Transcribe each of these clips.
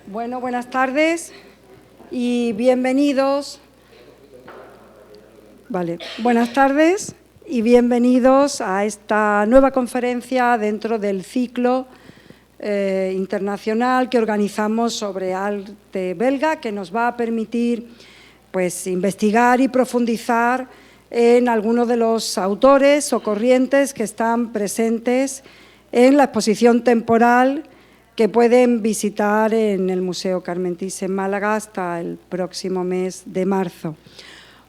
Bueno, buenas tardes y bienvenidos. Buenas tardes y bienvenidos a esta nueva conferencia dentro del ciclo internacional que organizamos sobre arte belga, que nos va a permitir pues, investigar y profundizar en algunos de los autores o corrientes que están presentes en la exposición temporal que pueden visitar en el Museo Carmen Thyssen en Málaga hasta el próximo mes de marzo.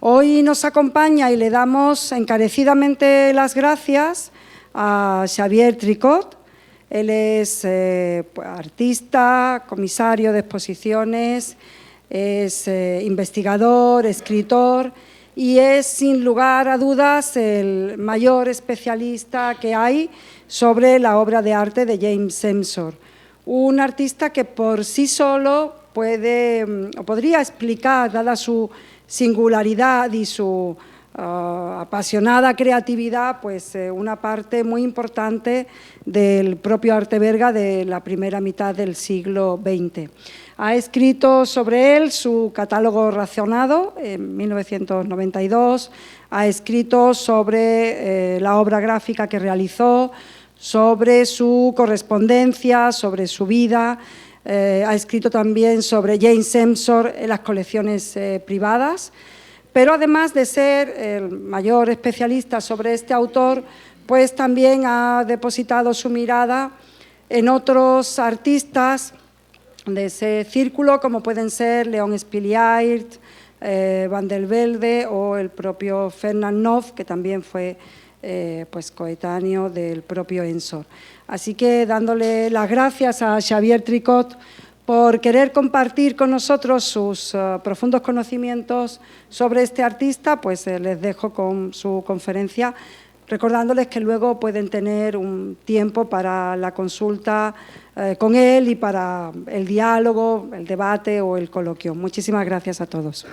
Hoy nos acompaña y le damos encarecidamente las gracias a Xavier Tricot. Él es artista, comisario de exposiciones, es investigador, escritor y es, sin lugar a dudas, el mayor especialista que hay sobre la obra de arte de James Ensor. Un artista que por sí solo podría explicar, dada su singularidad y su apasionada creatividad, pues una parte muy importante del propio arte belga de la primera mitad del siglo XX. Ha escrito sobre él su catálogo racionado en 1992, ha escrito sobre la obra gráfica que realizó, sobre su correspondencia, sobre su vida, ha escrito también sobre James Ensor en las colecciones privadas, pero además de ser el mayor especialista sobre este autor, pues también ha depositado su mirada en otros artistas de ese círculo, como pueden ser Leon Spiliart, Van der Velde o el propio Fernand Nov, que también fue pues coetáneo del propio Ensor. Así que dándole las gracias a Xavier Tricot por querer compartir con nosotros sus profundos conocimientos sobre este artista, pues les dejo con su conferencia, recordándoles que luego pueden tener un tiempo para la consulta con él y para el diálogo, el debate o el coloquio. Muchísimas gracias a todos.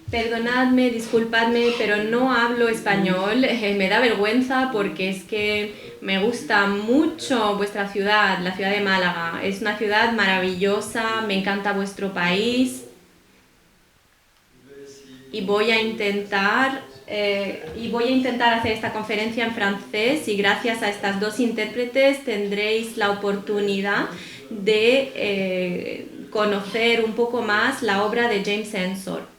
Perdonadme, disculpadme, pero no hablo español, me da vergüenza porque es que me gusta mucho vuestra ciudad, la ciudad de Málaga. Es una ciudad maravillosa, me encanta vuestro país y voy a intentar hacer esta conferencia en francés y gracias a estas dos intérpretes tendréis la oportunidad de conocer un poco más la obra de James Ensor.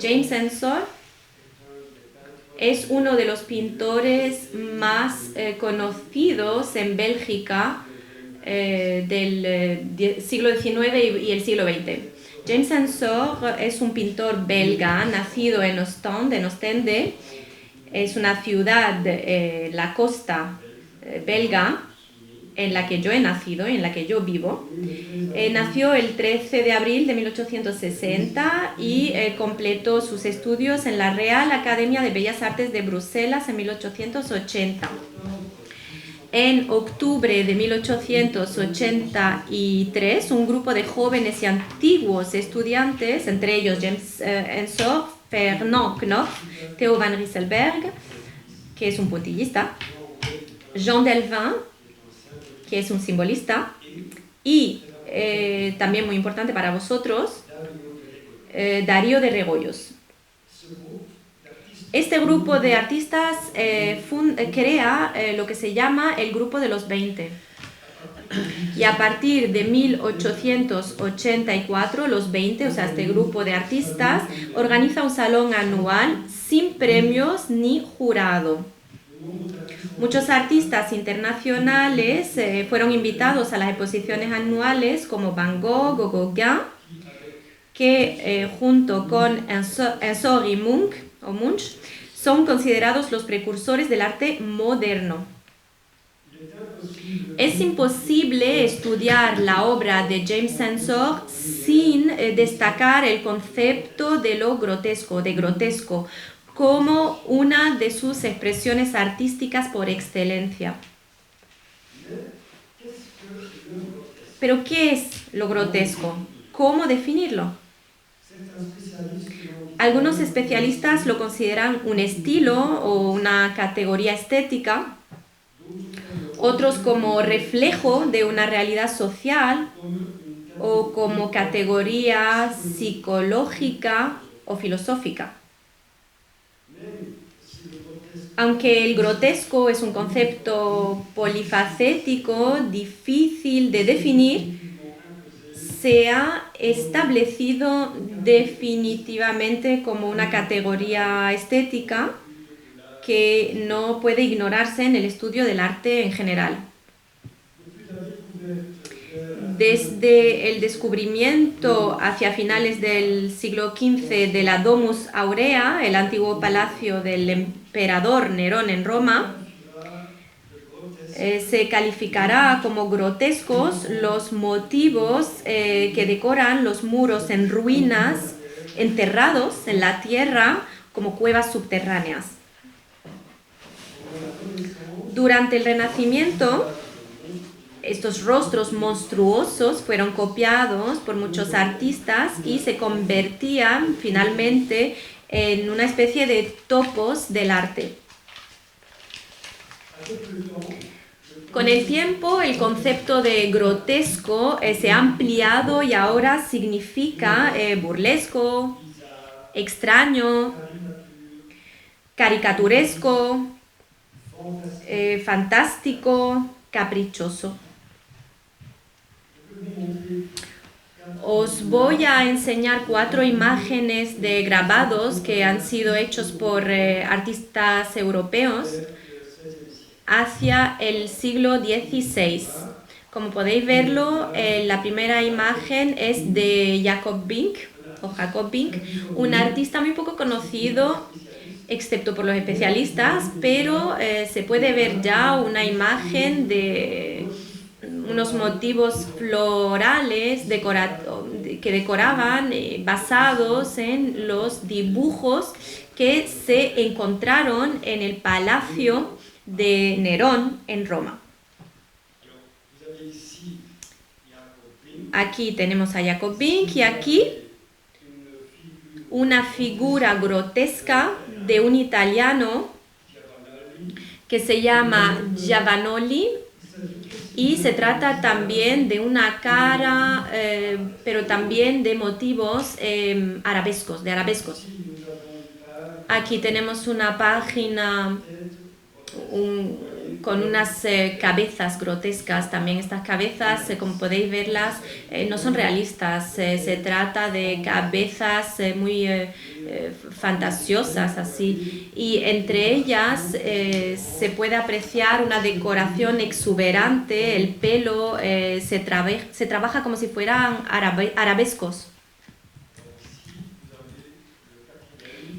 James Ensor es uno de los pintores más conocidos en Bélgica del siglo XIX y el siglo XX. James Ensor es un pintor belga, nacido en Ostende, es una ciudad de la costa belga, en la que yo he nacido, en la que yo vivo. Nació el 13 de abril de 1860 y completó sus estudios en la Real Academia de Bellas Artes de Bruselas en 1880. En octubre de 1883, un grupo de jóvenes y antiguos estudiantes, entre ellos James Ensor, Fernand Knopf, Theo van Rysselberghe, que es un puntillista, Jean Delvin, que es un simbolista, y también muy importante para vosotros, Darío de Regoyos. Este grupo de artistas crea lo que se llama el Grupo de los 20. Y a partir de 1884, los 20, o sea, este grupo de artistas, organiza un salón anual sin premios ni jurado. Muchos artistas internacionales fueron invitados a las exposiciones anuales como Van Gogh o Gauguin, que junto con Ensor y Munch son considerados los precursores del arte moderno. Es imposible estudiar la obra de James Ensor sin destacar el concepto de lo grotesco, como una de sus expresiones artísticas por excelencia. Pero, ¿qué es lo grotesco? ¿Cómo definirlo? Algunos especialistas lo consideran un estilo o una categoría estética. otros como reflejo de una realidad social o como categoría psicológica o filosófica. Aunque el grotesco es un concepto polifacético, difícil de definir, se ha establecido definitivamente como una categoría estética que no puede ignorarse en el estudio del arte en general. Desde el descubrimiento hacia finales del siglo XV de la Domus Aurea, el antiguo palacio del emperador Nerón en Roma, se calificará como grotescos los motivos que decoran los muros en ruinas, enterrados en la tierra como cuevas subterráneas. Durante el Renacimiento, estos rostros monstruosos fueron copiados por muchos artistas y se convertían finalmente en una especie de topos del arte. Con el tiempo, el concepto de grotesco se ha ampliado y ahora significa burlesco, extraño, caricaturesco, fantástico, caprichoso. Os voy a enseñar 4 imágenes de grabados que han sido hechos por artistas europeos hacia el siglo XVI. Como podéis verlo, la primera imagen es de Jacob Bink, un artista muy poco conocido, excepto por los especialistas, pero se puede ver ya una imagen de unos motivos florales que decoraban basados en los dibujos que se encontraron en el palacio de Nerón en Roma. Aquí tenemos a Jacob Bink y aquí una figura grotesca de un italiano que se llama Giovanoli y se trata también de una cara, pero también de motivos arabescos. Aquí tenemos una página con unas cabezas grotescas. También estas cabezas, como podéis verlas, no son realistas. Se trata de cabezas muy fantasiosas, así. Y entre ellas se puede apreciar una decoración exuberante. El pelo se trabaja como si fueran arabescos.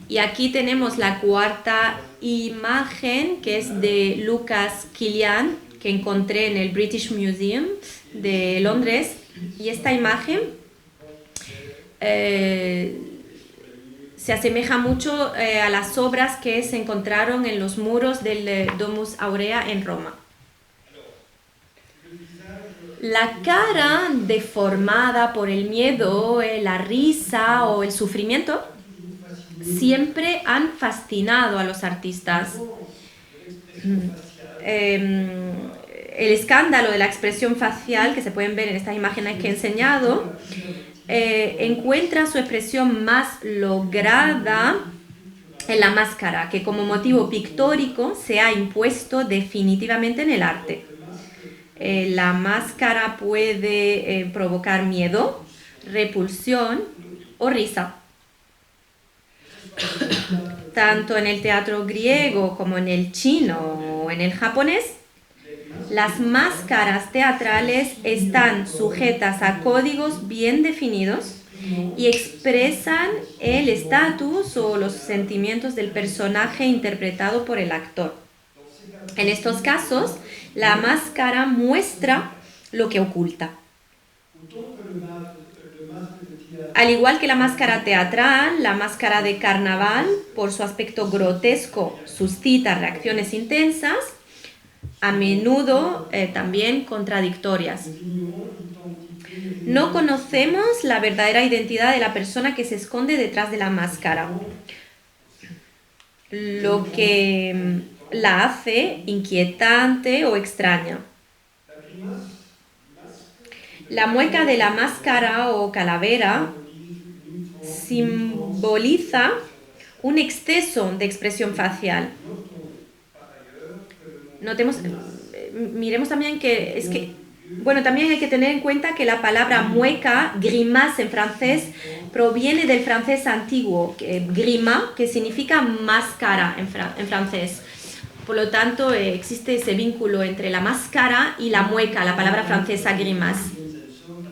Y aquí tenemos la 4ª imagen, que es de Lucas Kilian, que encontré en el British Museum de Londres. Y esta imagen se asemeja mucho a las obras que se encontraron en los muros del Domus Aurea en Roma. La cara deformada por el miedo, la risa o el sufrimiento siempre han fascinado a los artistas. El escándalo de la expresión facial, que se pueden ver en estas imágenes que he enseñado, encuentra su expresión más lograda en la máscara, que como motivo pictórico se ha impuesto definitivamente en el arte. La máscara puede provocar miedo, repulsión o risa. Tanto en el teatro griego como en el chino o en el japonés, las máscaras teatrales están sujetas a códigos bien definidos y expresan el estatus o los sentimientos del personaje interpretado por el actor. En estos casos, la máscara muestra lo que oculta. Al igual que la máscara teatral, la máscara de carnaval, por su aspecto grotesco, suscita reacciones intensas, a menudo también contradictorias. No conocemos la verdadera identidad de la persona que se esconde detrás de la máscara. Lo que la hace inquietante o extraña. La mueca de la máscara o calavera simboliza un exceso de expresión facial. Miremos también también hay que tener en cuenta que la palabra mueca, grimace en francés, proviene del francés antiguo, grima, que significa máscara en francés. Por lo tanto, existe ese vínculo entre la máscara y la mueca, la palabra francesa grimace.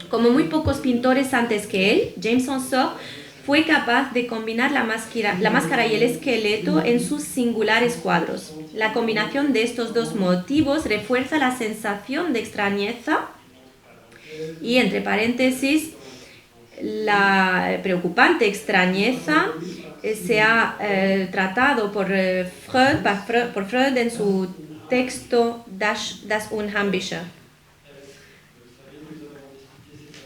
Como muy pocos pintores antes que él, James Ensor fue capaz de combinar la máscara y el esqueleto en sus singulares cuadros. La combinación de estos dos motivos refuerza la sensación de extrañeza y, entre paréntesis, la preocupante extrañeza se ha tratado por Freud en su texto Das Unheimliche.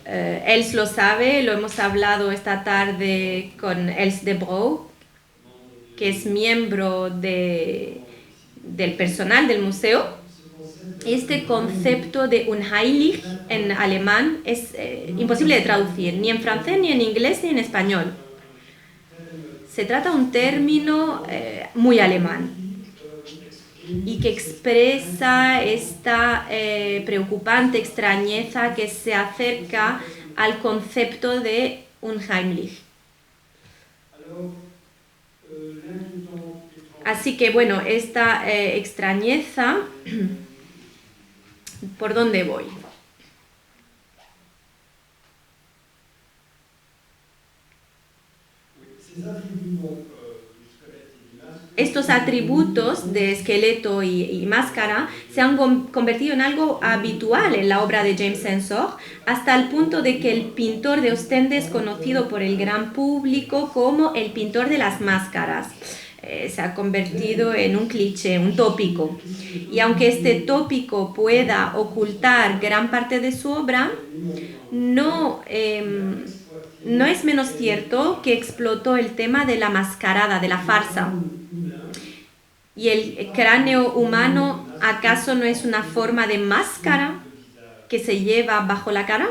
Els lo sabe, lo hemos hablado esta tarde con Els de Brou, que es miembro del personal del museo. Este concepto de unheilig en alemán es imposible de traducir, ni en francés, ni en inglés, ni en español. Se trata de un término muy alemán y que expresa esta preocupante extrañeza que se acerca al concepto de unheimlich. Así que bueno, esta extrañeza, ¿por dónde voy? Estos atributos de esqueleto y máscara se han convertido en algo habitual en la obra de James Ensor, hasta el punto de que el pintor de Ostende es conocido por el gran público como el pintor de las máscaras. Se ha convertido en un cliché, un tópico. Y aunque este tópico pueda ocultar gran parte de su obra, no es menos cierto que explotó el tema de la mascarada, de la farsa. ¿Y el cráneo humano acaso no es una forma de máscara que se lleva bajo la cara?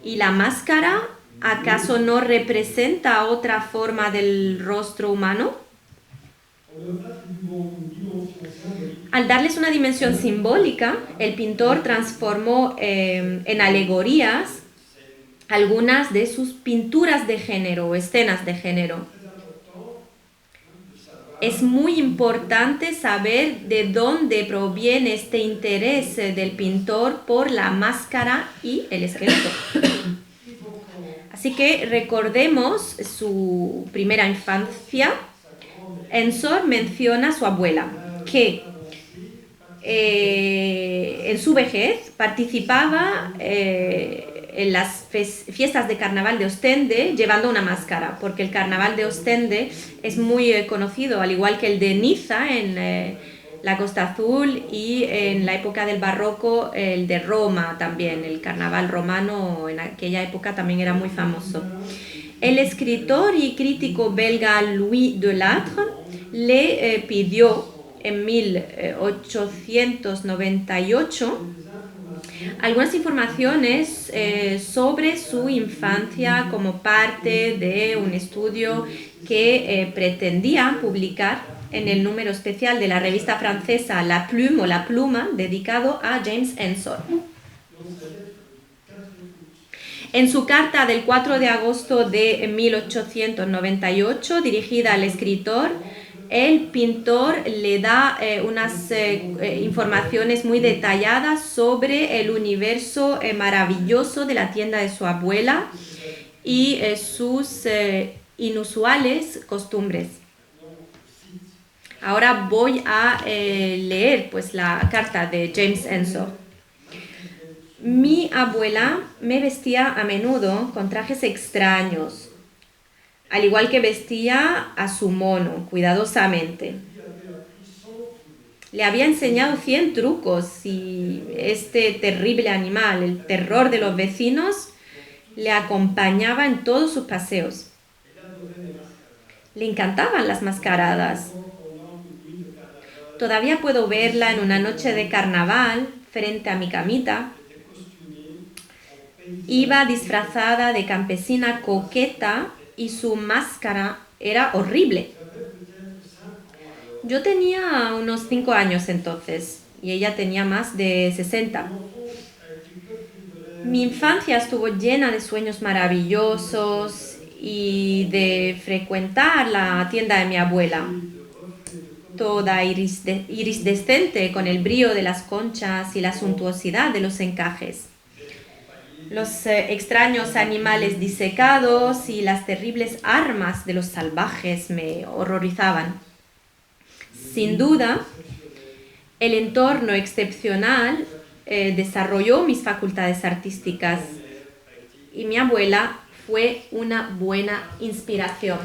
¿Y la máscara acaso no representa otra forma del rostro humano? Al darles una dimensión simbólica, el pintor transformó en alegorías algunas de sus pinturas de género o escenas de género. Es muy importante saber de dónde proviene este interés del pintor por la máscara y el esqueleto. Así que recordemos su primera infancia. Ensor menciona a su abuela, que en su vejez participaba en las fiestas de carnaval de Ostende llevando una máscara, porque el carnaval de Ostende es muy conocido, al igual que el de Niza en la Costa Azul, y en la época del barroco el de Roma también, el carnaval romano en aquella época también era muy famoso. El escritor y crítico belga Louis Delattre le pidió en 1898 algunas informaciones sobre su infancia como parte de un estudio que pretendía publicar en el número especial de la revista francesa La Plume o La Pluma, dedicado a James Ensor. En su carta del 4 de agosto de 1898, dirigida al escritor, el pintor le da unas informaciones muy detalladas sobre el universo maravilloso de la tienda de su abuela y sus inusuales costumbres. Ahora voy a leer pues, la carta de James Ensor. Mi abuela me vestía a menudo con trajes extraños, al igual que vestía a su mono, cuidadosamente. Le había enseñado 100 trucos y este terrible animal, el terror de los vecinos, le acompañaba en todos sus paseos. Le encantaban las mascaradas Todavía puedo verla en una noche de carnaval frente a mi camita. Iba disfrazada de campesina coqueta y su máscara era horrible. Yo tenía unos 5 años entonces y ella tenía más de 60. Mi infancia estuvo llena de sueños maravillosos y de frecuentar la tienda de mi abuela, toda irisescente con el brillo de las conchas y la suntuosidad de los encajes. Los extraños animales disecados y las terribles armas de los salvajes me horrorizaban. Sin duda, el entorno excepcional desarrolló mis facultades artísticas y mi abuela fue una buena inspiración.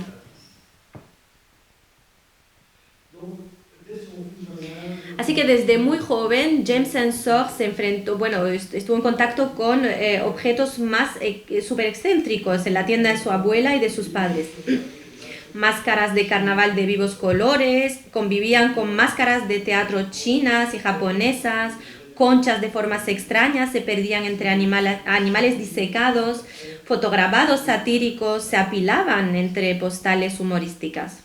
Así que desde muy joven James Ensor estuvo en contacto con objetos más súper excéntricos en la tienda de su abuela y de sus padres. Máscaras de carnaval de vivos colores, convivían con máscaras de teatro chinas y japonesas, conchas de formas extrañas se perdían entre animales disecados, fotograbados satíricos se apilaban entre postales humorísticas.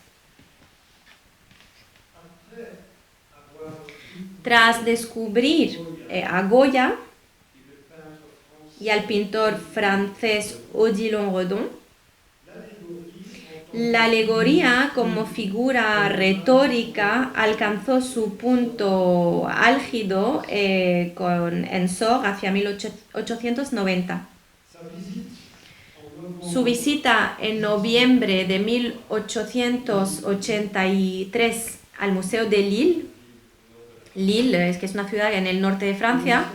Tras descubrir a Goya y al pintor francés Odilon Redon, la alegoría como figura retórica alcanzó su punto álgido con Ensor hacia 1890. Su visita en noviembre de 1883 al Museo de Lille, que es una ciudad en el norte de Francia,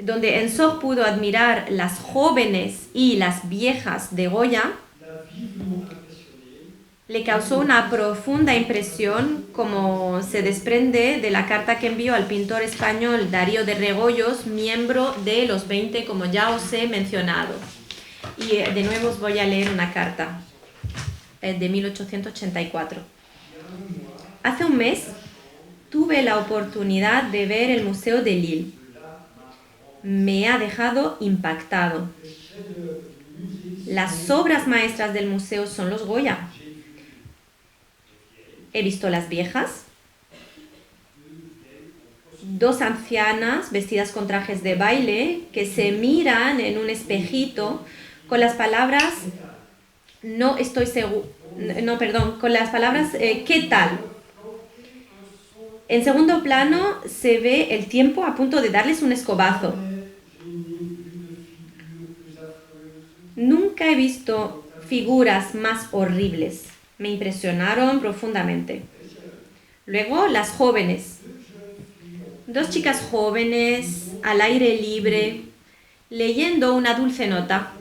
donde Ensor pudo admirar las jóvenes y las viejas de Goya, le causó una profunda impresión, como se desprende de la carta que envió al pintor español Darío de Regoyos, miembro de los 20, como ya os he mencionado. Y de nuevo os voy a leer una carta de 1884. Hace un mes tuve la oportunidad de ver el Museo de Lille. Me ha dejado impactado. Las obras maestras del museo son los Goya. He visto las viejas, 2 ancianas vestidas con trajes de baile que se miran en un espejito con las palabras ¿qué tal? En segundo plano se ve el tiempo a punto de darles un escobazo. Nunca he visto figuras más horribles. Me impresionaron profundamente. Luego, las jóvenes. 2 chicas jóvenes, al aire libre, leyendo una dulce nota.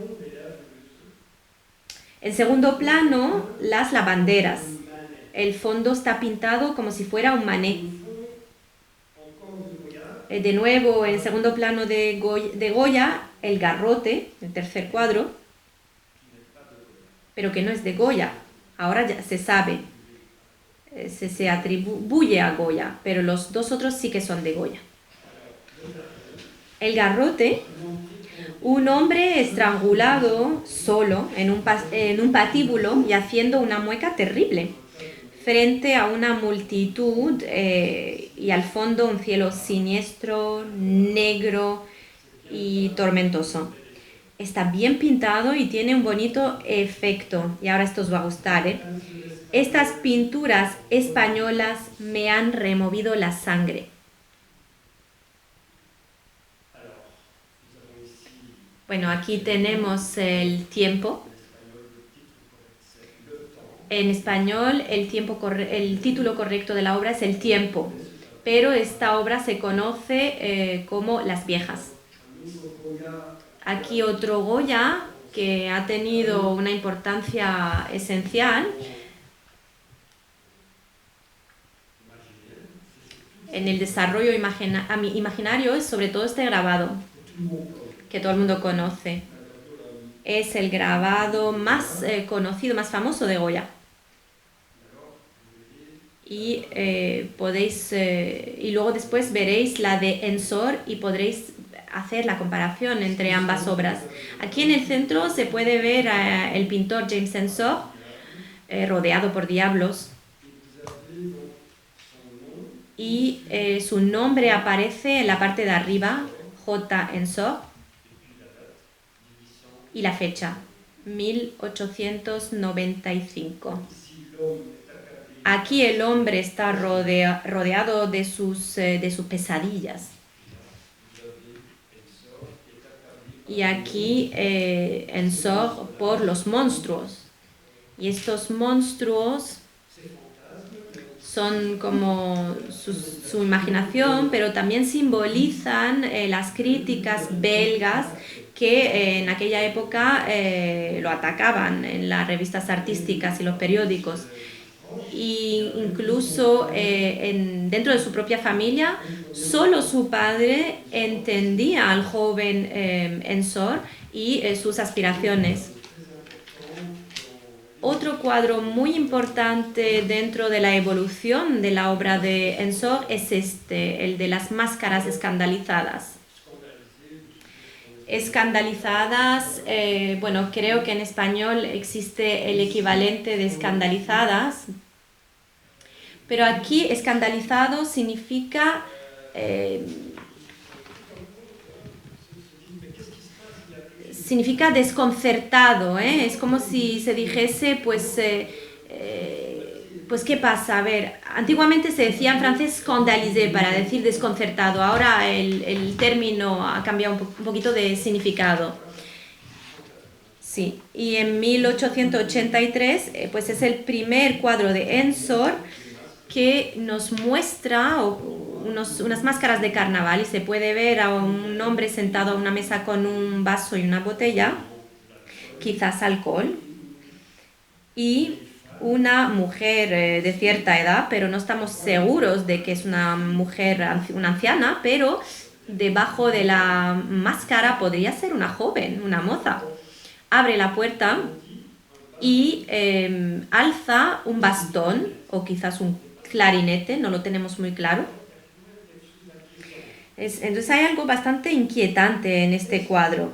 En segundo plano, las lavanderas. El fondo está pintado como si fuera un mané. De nuevo, en segundo plano de Goya, el garrote, el tercer cuadro, pero que no es de Goya. Ahora ya se sabe, se atribuye a Goya, pero los 2 otros sí que son de Goya. El garrote, un hombre estrangulado solo en un patíbulo y haciendo una mueca terrible, frente a una multitud y al fondo un cielo siniestro, negro y tormentoso. Está bien pintado y tiene un bonito efecto. Y ahora esto os va a gustar, ¿eh? Estas pinturas españolas me han removido la sangre. Bueno, aquí tenemos el tiempo. En español, el título correcto de la obra es El tiempo, pero esta obra se conoce como Las viejas. Aquí otro Goya que ha tenido una importancia esencial en el desarrollo imaginario es sobre todo este grabado que todo el mundo conoce. Es el grabado más conocido, más famoso de Goya. y y luego después veréis la de Ensor y podréis hacer la comparación entre ambas obras. Aquí en el centro se puede ver el pintor James Ensor rodeado por diablos, y su nombre aparece en la parte de arriba, J. Ensor, y la fecha, 1895. Aquí el hombre está rodeado de sus pesadillas. Y aquí Ensor por los monstruos. Y estos monstruos son como su imaginación, pero también simbolizan las críticas belgas que en aquella época lo atacaban en las revistas artísticas y los periódicos. E incluso dentro de su propia familia, solo su padre entendía al joven Ensor y sus aspiraciones. Otro cuadro muy importante dentro de la evolución de la obra de Ensor es el de las máscaras escandalizadas. Escandalizadas, bueno, creo que en español existe el equivalente de escandalizadas, pero aquí escandalizado significa desconcertado, ¿eh? Es como si se dijese, pues ¿qué pasa? A ver, antiguamente se decía en francés scandalisé para decir desconcertado, ahora el término ha cambiado un poquito de significado. Sí, y en 1883, pues es el primer cuadro de Ensor que nos muestra unas máscaras de carnaval, y se puede ver a un hombre sentado a una mesa con un vaso y una botella, quizás alcohol, y una mujer de cierta edad, pero no estamos seguros de que es una mujer, una anciana, pero debajo de la máscara podría ser una joven, una moza. Abre la puerta y alza un bastón o quizás un clarinete, no lo tenemos muy claro. Entonces hay algo bastante inquietante en este cuadro.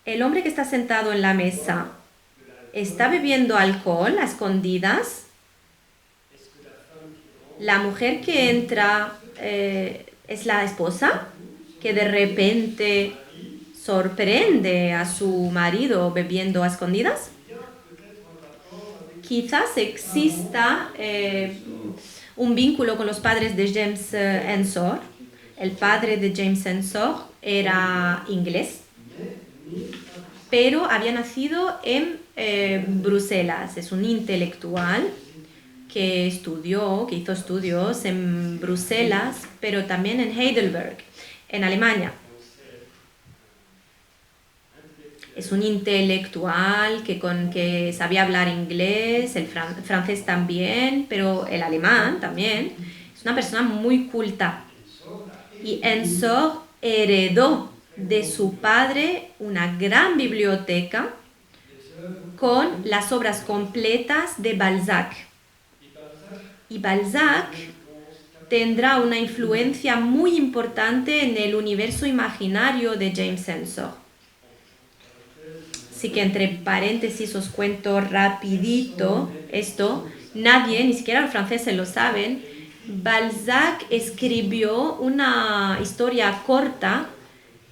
El hombre que está sentado en la mesa está bebiendo alcohol a escondidas. La mujer que entra es la esposa, que de repente sorprende a su marido bebiendo a escondidas. Quizás exista un vínculo con los padres de James Ensor. El padre de James Ensor era inglés, pero había nacido en Bruselas. Es un intelectual que hizo estudios en Bruselas, pero también en Heidelberg, en Alemania. Es un intelectual que sabía hablar inglés, el francés también, pero el alemán también. Es una persona muy culta. Y Ensor heredó de su padre una gran biblioteca con las obras completas de Balzac. Y Balzac tendrá una influencia muy importante en el universo imaginario de James Ensor. Así que entre paréntesis os cuento rapidito esto. Nadie, ni siquiera los franceses lo saben. Balzac escribió una historia corta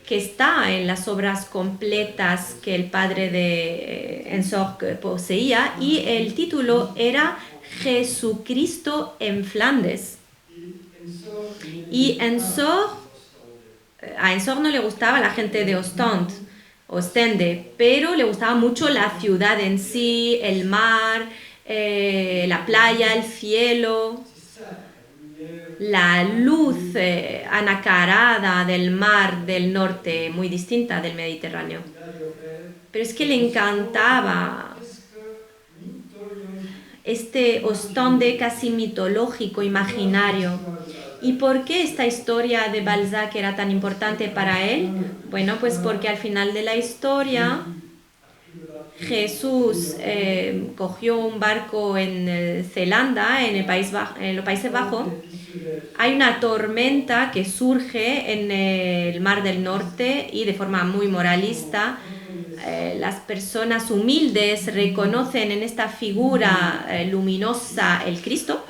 que está en las obras completas que el padre de Ensor poseía, y el título era Jesucristo en Flandes. Y a Ensor no le gustaba la gente de Ostende, pero le gustaba mucho la ciudad en sí, el mar, la playa, el cielo, la luz anacarada del mar del norte, muy distinta del Mediterráneo. Pero es que le encantaba este Ostende casi mitológico, imaginario. ¿Y por qué esta historia de Balzac era tan importante para él? Bueno, pues porque al final de la historia Jesús cogió un barco en Zelanda, en los Países Bajos. Hay una tormenta que surge en el Mar del Norte y de forma muy moralista las personas humildes reconocen en esta figura luminosa al Cristo,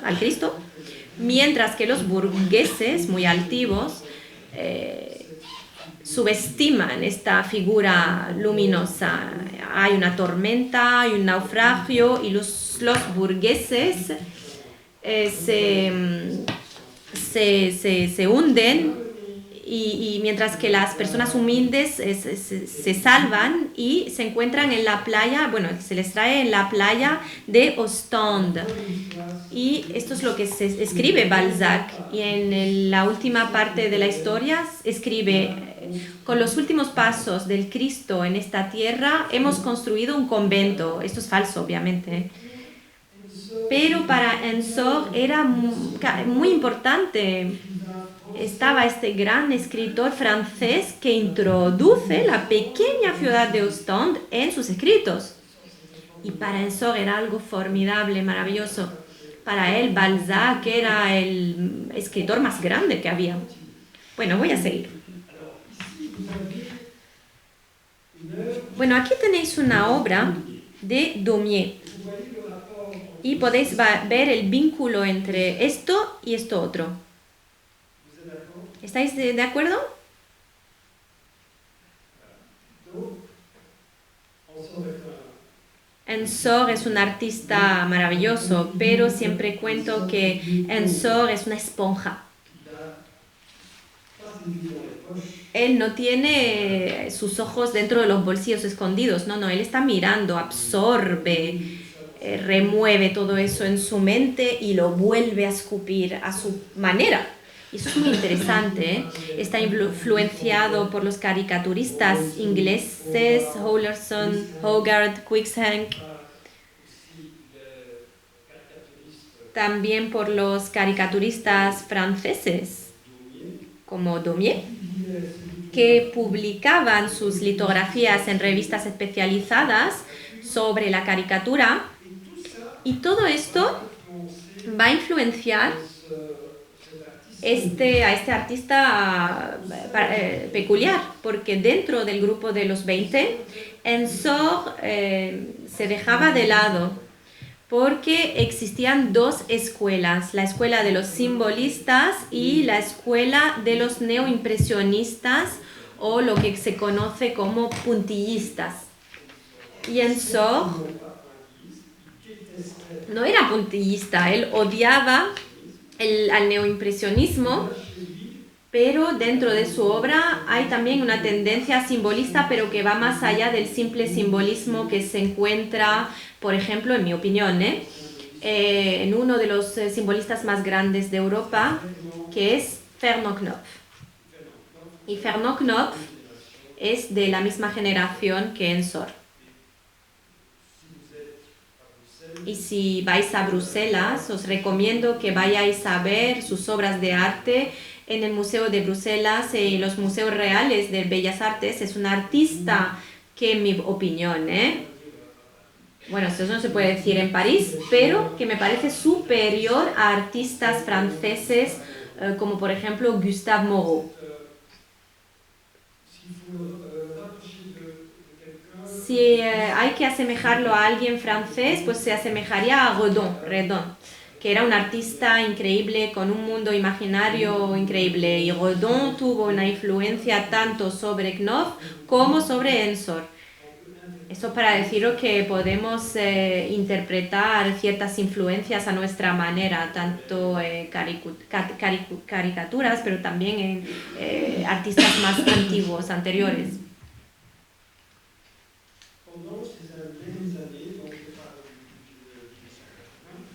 mientras que los burgueses muy altivos subestiman esta figura luminosa. Hay una tormenta, hay un naufragio y los burgueses se hunden y mientras que las personas humildes se salvan y se encuentran en la playa, bueno, se les trae en la playa de Ostende. Y esto es lo que se escribe Balzac. Y en la última parte de la historia escribe: con los últimos pasos del Cristo en esta tierra hemos construido un convento. Esto es falso, obviamente. Pero para Ensor era muy importante. Estaba este gran escritor francés que introduce la pequeña ciudad de Ostende en sus escritos. Y para Ensor era algo formidable, maravilloso. Para él, Balzac era el escritor más grande que había. Bueno, voy a seguir. Bueno, aquí tenéis una obra de Daumier. Y podéis ver el vínculo entre esto y esto otro. ¿Estáis de acuerdo? Ensor es un artista maravilloso, pero siempre cuento que Ensor es una esponja. Él no tiene sus ojos dentro de los bolsillos escondidos, no, él está mirando, absorbe, remueve todo eso en su mente y lo vuelve a escupir a su manera. Y eso es muy interesante, ¿eh? Está influenciado por los caricaturistas ingleses, Hollerson, Hogarth, Cruikshank. También por los caricaturistas franceses, como Daumier, que publicaban sus litografías en revistas especializadas sobre la caricatura. Y todo esto va a influenciar a este artista peculiar, porque dentro del grupo de los 20, Ensor se dejaba de lado, porque existían dos escuelas, la escuela de los simbolistas y la escuela de los neoimpresionistas, o lo que se conoce como puntillistas. Y Ensor no era puntillista, él odiaba al neoimpresionismo, pero dentro de su obra hay también una tendencia simbolista, pero que va más allá del simple simbolismo que se encuentra, por ejemplo, en mi opinión, en uno de los simbolistas más grandes de Europa, que es Fernand Khnopf. Y Fernand Khnopf es de la misma generación que Ensor. Y si vais a Bruselas, os recomiendo que vayáis a ver sus obras de arte en el Museo de Bruselas y los museos reales de Bellas Artes. Es un artista que, en mi opinión, bueno, eso no se puede decir en París, pero que me parece superior a artistas franceses como por ejemplo Gustave Moreau. Si hay que asemejarlo a alguien francés, pues se asemejaría a Redon, que era un artista increíble con un mundo imaginario increíble. Y Redon tuvo una influencia tanto sobre Khnopf como sobre Ensor. Eso para deciros que podemos interpretar ciertas influencias a nuestra manera, tanto caricaturas, pero también en artistas más antiguos, anteriores.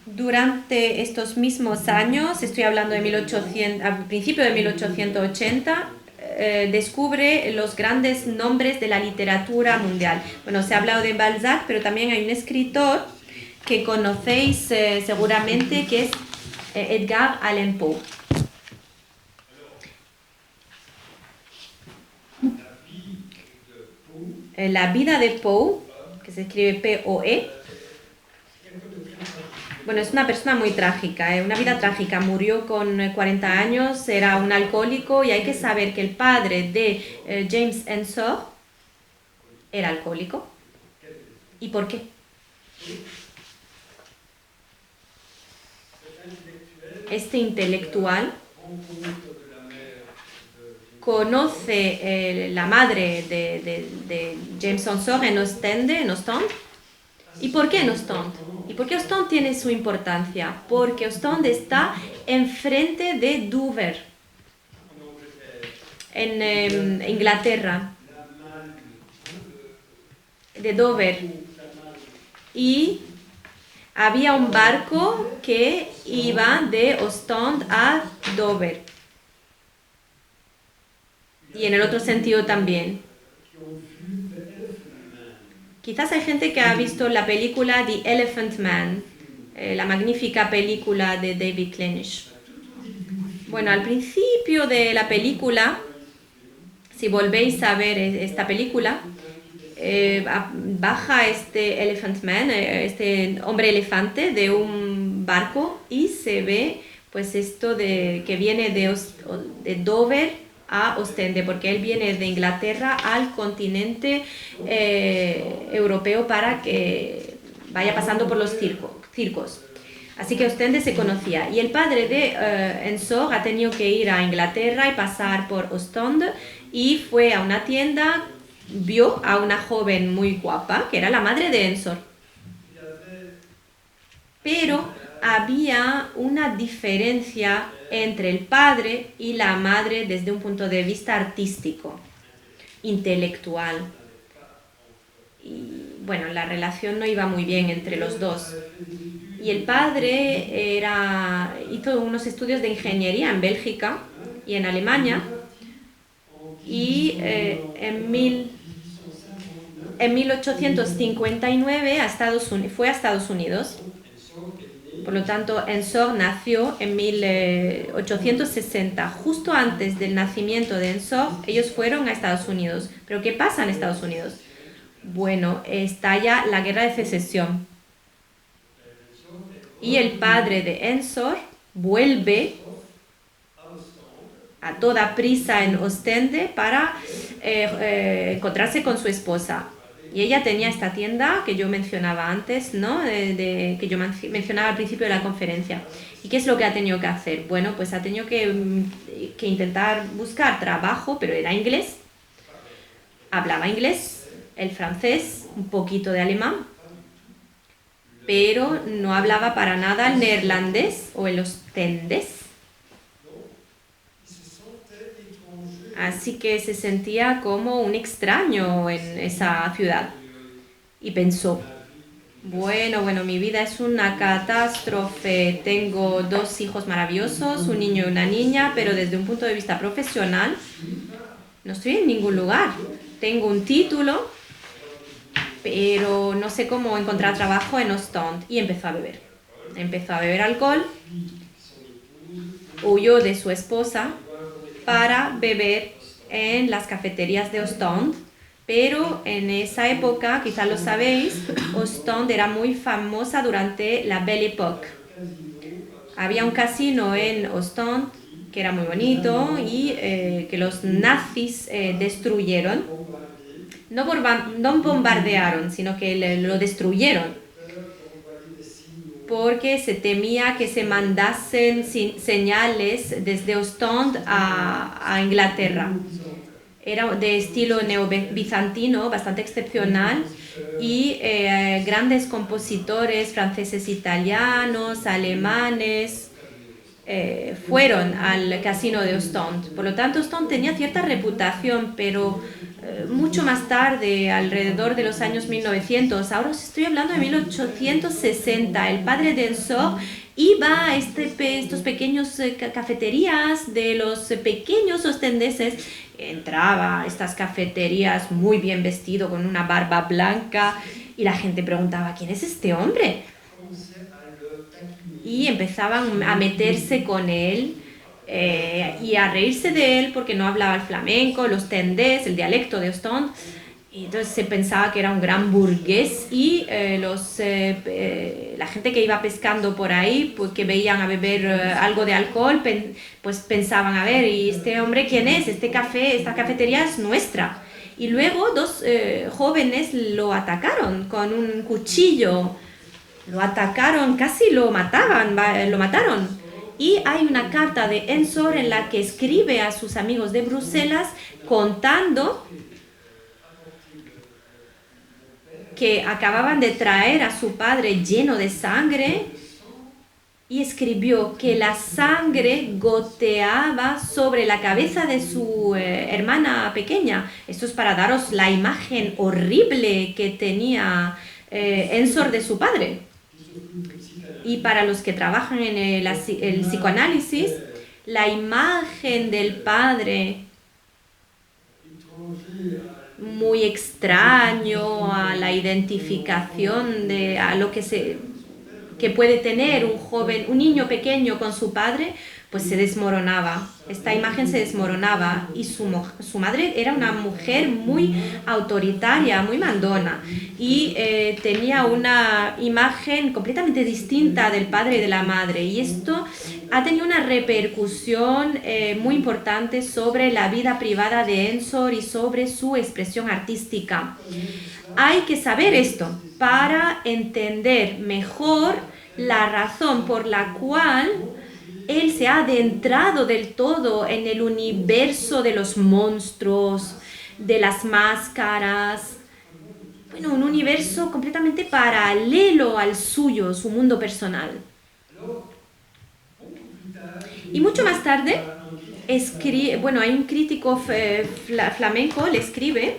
Durante estos mismos años, estoy hablando de al principio de 1880, descubre los grandes nombres de la literatura mundial. Bueno, se ha hablado de Balzac, pero también hay un escritor que conocéis seguramente, que es Edgar Allan Poe. La vida de Poe que se escribe P-O-E. Bueno, es una persona muy trágica, una vida trágica. Murió con 40 años, era un alcohólico y hay que saber que el padre de James Ensor era alcohólico. ¿Y por qué? Este intelectual conoce la madre de James Ensor en Ostende, en Ostende. ¿Y por qué en Ostende? ¿Y por qué Ostende tiene su importancia? Porque Ostende está enfrente de Dover, en Inglaterra, de Dover. Y había un barco que iba de Ostende a Dover. Y en el otro sentido también. Quizás hay gente que ha visto la película The Elephant Man, la magnífica película de David Lynch. Bueno, al principio de la película, si volvéis a ver esta película, baja este Elephant Man, este hombre elefante de un barco y se ve pues esto que viene de Dover a Ostende, porque él viene de Inglaterra al continente europeo para que vaya pasando por los circos. Así que Ostende se conocía. Y el padre de Ensor ha tenido que ir a Inglaterra y pasar por Ostende y fue a una tienda, vio a una joven muy guapa, que era la madre de Ensor. Pero había una diferencia entre el padre y la madre desde un punto de vista artístico, intelectual. Y bueno, la relación no iba muy bien entre los dos. Y el padre hizo unos estudios de ingeniería en Bélgica y en Alemania. Y en 1859 fue a Estados Unidos. Por lo tanto, Ensor nació en 1860. Justo antes del nacimiento de Ensor, ellos fueron a Estados Unidos. ¿Pero qué pasa en Estados Unidos? Bueno, estalla la guerra de secesión. Y el padre de Ensor vuelve a toda prisa en Ostende para encontrarse con su esposa. Y ella tenía esta tienda que yo mencionaba antes, ¿no? Que yo mencionaba al principio de la conferencia. ¿Y qué es lo que ha tenido que hacer? Bueno, pues ha tenido que intentar buscar trabajo, pero era inglés. Hablaba inglés, el francés, un poquito de alemán, pero no hablaba para nada el neerlandés o el ostendés. Así que se sentía como un extraño en esa ciudad. Y pensó, bueno, mi vida es una catástrofe. Tengo 2 hijos maravillosos, un niño y una niña, pero desde un punto de vista profesional no estoy en ningún lugar. Tengo un título, pero no sé cómo encontrar trabajo en Ostende. Y empezó a beber. Empezó a beber alcohol, huyó de su esposa para beber en las cafeterías de Ostende, pero en esa época, quizás lo sabéis, Ostende era muy famosa durante la Belle Époque. Había un casino en Ostende que era muy bonito y que los nazis destruyeron. No bombardearon, sino que lo destruyeron, porque se temía que se mandasen señales desde Ostende a Inglaterra. Era de estilo neobizantino, bastante excepcional, y grandes compositores franceses, italianos, alemanes fueron al casino de Ostende. Por lo tanto, Ostende tenía cierta reputación, pero mucho más tarde, alrededor de los años 1900, ahora os estoy hablando de 1860, el padre de Ensor iba a estos pequeños cafeterías de los pequeños ostendeses. Entraba a estas cafeterías muy bien vestido, con una barba blanca, y la gente preguntaba, ¿quién es este hombre? Y empezaban a meterse con él y a reírse de él porque no hablaba el flamenco, el ostendés, el dialecto de Ostende. Y entonces se pensaba que era un gran burgués y la gente que iba pescando por ahí, pues que veían a beber algo de alcohol, pues pensaban, a ver, ¿y este hombre quién es? Este café, esta cafetería es nuestra. Y luego dos jóvenes lo atacaron con un cuchillo, lo atacaron, casi lo mataron. Y hay una carta de Ensor en la que escribe a sus amigos de Bruselas contando que acababan de traer a su padre lleno de sangre y escribió que la sangre goteaba sobre la cabeza de su hermana pequeña. Esto es para daros la imagen horrible que tenía Ensor de su padre. Y para los que trabajan en el psicoanálisis, la imagen del padre muy extraño a la identificación a lo que puede tener un niño pequeño con su padre, pues se desmoronaba. Esta imagen se desmoronaba y su madre era una mujer muy autoritaria, muy mandona y tenía una imagen completamente distinta del padre y de la madre, y esto ha tenido una repercusión muy importante sobre la vida privada de Ensor y sobre su expresión artística. Hay que saber esto para entender mejor la razón por la cual él se ha adentrado del todo en el universo de los monstruos, de las máscaras. Bueno, un universo completamente paralelo al suyo, su mundo personal. Y mucho más tarde, hay un crítico flamenco, le escribe,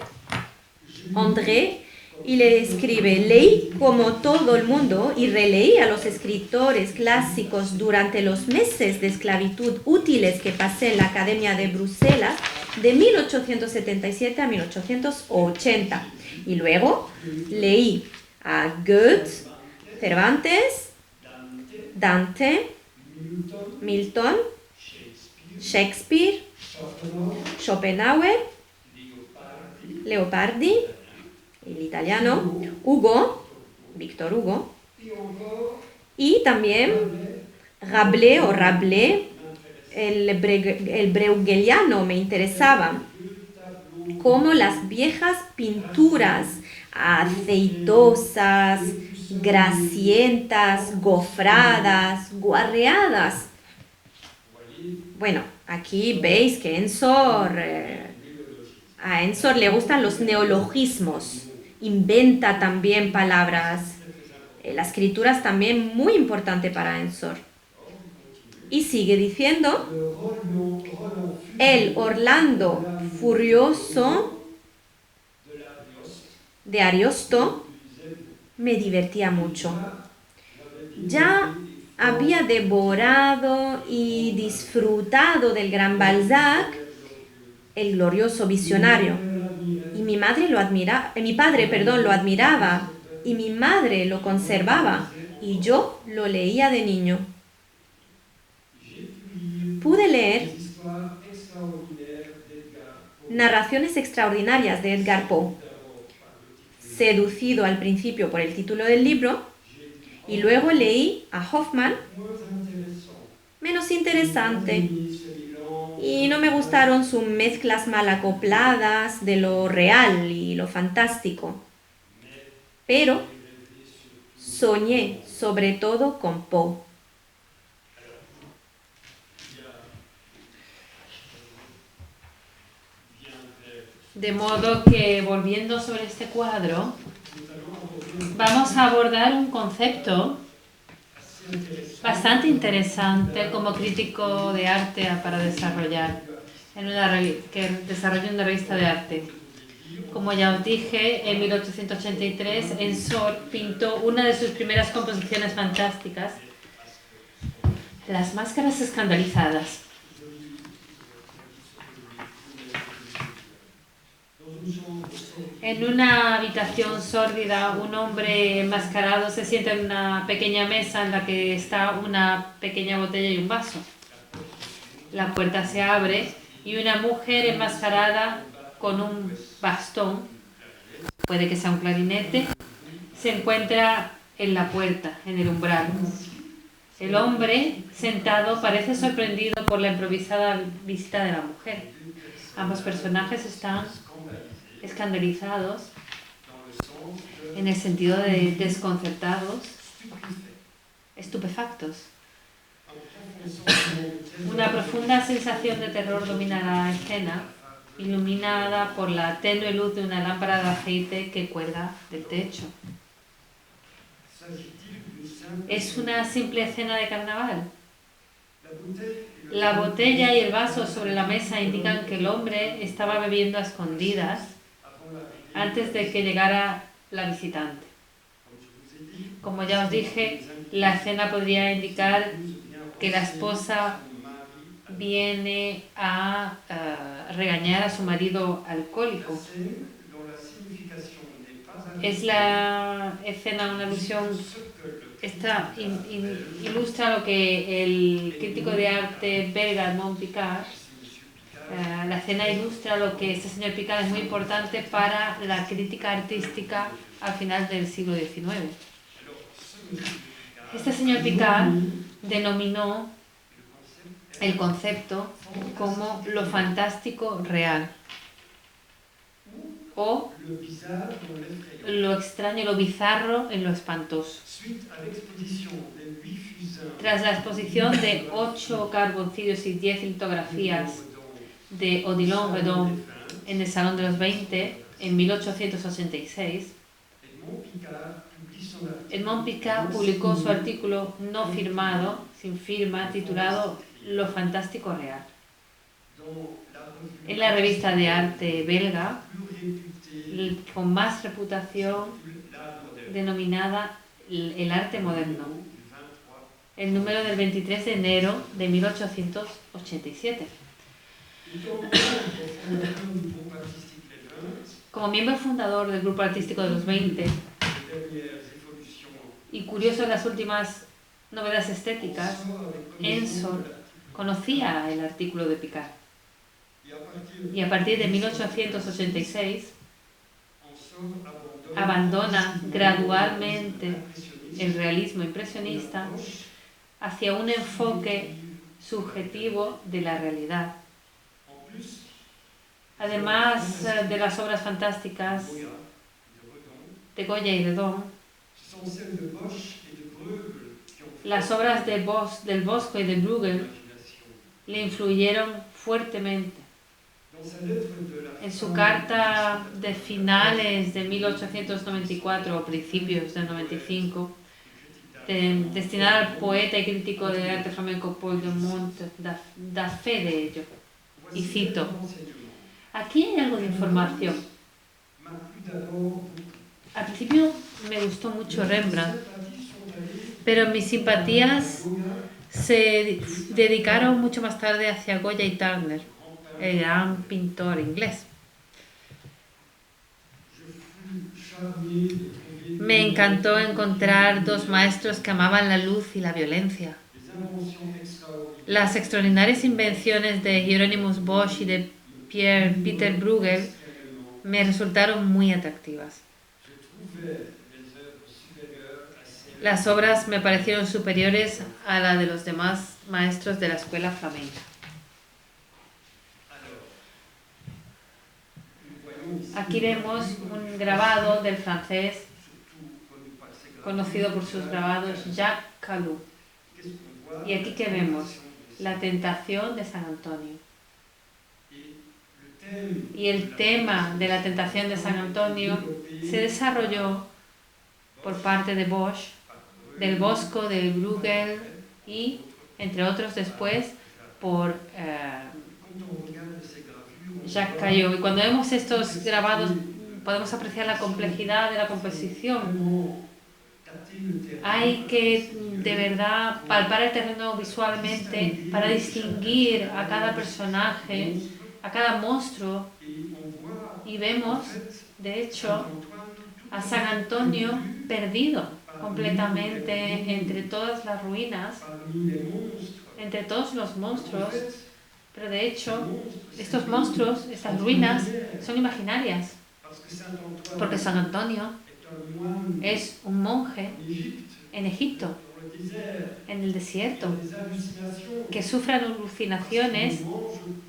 André, y le escribe: leí como todo el mundo y releí a los escritores clásicos durante los meses de esclavitud útiles que pasé en la Academia de Bruselas de 1877 a 1880. Y luego leí a Goethe, Cervantes, Dante, Milton, Shakespeare, Schopenhauer, Leopardi, el italiano, Víctor Hugo, y también Rabelais, el bruegeliano me interesaba, como las viejas pinturas aceitosas, grasientas, gofradas, guarreadas. Bueno, aquí veis que a Ensor le gustan los neologismos, inventa también palabras. La escritura es también muy importante para Ensor. Y sigue diciendo: el Orlando furioso de Ariosto me divertía mucho. Ya había devorado y disfrutado del gran Balzac, el glorioso visionario, y mi padre lo admiraba, y mi madre lo conservaba, y yo lo leía de niño. Pude leer narraciones extraordinarias de Edgar Poe, seducido al principio por el título del libro, y luego leí a Hoffmann, menos interesante, y no me gustaron sus mezclas mal acopladas de lo real y lo fantástico. Pero soñé sobre todo con Poe. De modo que, volviendo sobre este cuadro, vamos a abordar un concepto bastante interesante como crítico de arte para desarrollar que desarrolla una revista de arte. Como ya os dije, en 1883 Ensor pintó una de sus primeras composiciones fantásticas, Las máscaras escandalizadas. En una habitación sórdida, un hombre enmascarado se sienta en una pequeña mesa en la que está una pequeña botella y un vaso. La puerta se abre y una mujer enmascarada con un bastón puede que sea un clarinete, se encuentra en la puerta, en el umbral. El hombre, sentado, parece sorprendido por la improvisada visita de la mujer. Ambos personajes están escandalizados en el sentido de desconcertados, estupefactos. Una profunda sensación de terror domina la escena, iluminada por la tenue luz de una lámpara de aceite que cuelga del techo. ¿Es una simple escena de carnaval? La botella y el vaso sobre la mesa indican que el hombre estaba bebiendo a escondidas antes de que llegara la visitante. Como ya os dije, la escena podría indicar que la esposa viene a regañar a su marido alcohólico. Es la escena una alusión, esta ilustra lo que el crítico de arte belga Edmond Picard, la escena ilustra lo que este señor Picard es muy importante para la crítica artística al final del siglo XIX. Este señor Picard denominó el concepto como lo fantástico real o lo extraño, lo bizarro en lo espantoso. Tras la exposición de 8 carboncillos y 10 litografías de Odilon Redon en el Salón de los 20 en 1886, Edmond Picard publicó su artículo no firmado, sin firma, titulado Lo fantástico real. En la revista de arte belga, con más reputación, denominada El arte moderno, el número del 23 de enero de 1887. Como miembro fundador del grupo artístico de los 20 y curioso en las últimas novedades estéticas, Ensor conocía el artículo de Picard. Y a partir de 1886 abandona gradualmente el realismo impresionista hacia un enfoque subjetivo de la realidad. Además de las obras fantásticas de Goya y Redon, las obras de del Bosco y de Bruegel le influyeron fuertemente. En su carta de finales de 1894 o principios del 95, destinada al poeta y crítico de arte flamenco Paul de Mont, da fe de ello. Y cito: aquí hay algo de información. Al principio me gustó mucho Rembrandt, pero mis simpatías se dedicaron mucho más tarde hacia Goya y Turner, el gran pintor inglés. Me encantó encontrar dos maestros que amaban la luz y la violencia. Las extraordinarias invenciones de Hieronymus Bosch y de Peter Bruegel me resultaron muy atractivas. Las obras me parecieron superiores a la de los demás maestros de la escuela flamenca. Aquí vemos un grabado del francés conocido por sus grabados Jacques Callot. Y aquí que vemos la tentación de San Antonio. Y el tema de la tentación de San Antonio se desarrolló por parte de Bosch, del Bosco, de Bruegel y, entre otros después, por Jacques Callot. Y cuando vemos estos grabados podemos apreciar la complejidad de la composición. Hay que de verdad palpar el terreno visualmente para distinguir a cada personaje, a cada monstruo, y vemos, de hecho, a San Antonio perdido completamente entre todas las ruinas, entre todos los monstruos, pero de hecho estos monstruos, estas ruinas, son imaginarias, Porque San Antonio es un monje en Egipto, en el desierto, que sufre alucinaciones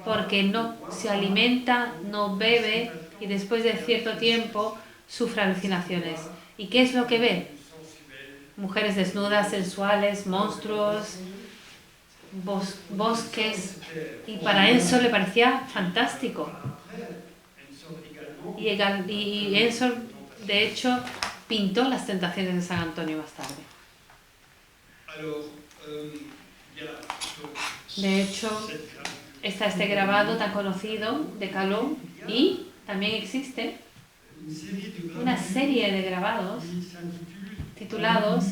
porque no se alimenta, no bebe y después de cierto tiempo sufre alucinaciones. ¿Y qué es lo que ve? Mujeres desnudas, sensuales, monstruos, bosques, y para Ensor le parecía fantástico. Y Ensor, de hecho, pintó las tentaciones de San Antonio más tarde. De hecho, está este grabado tan conocido de Caló, y también existe una serie de grabados titulados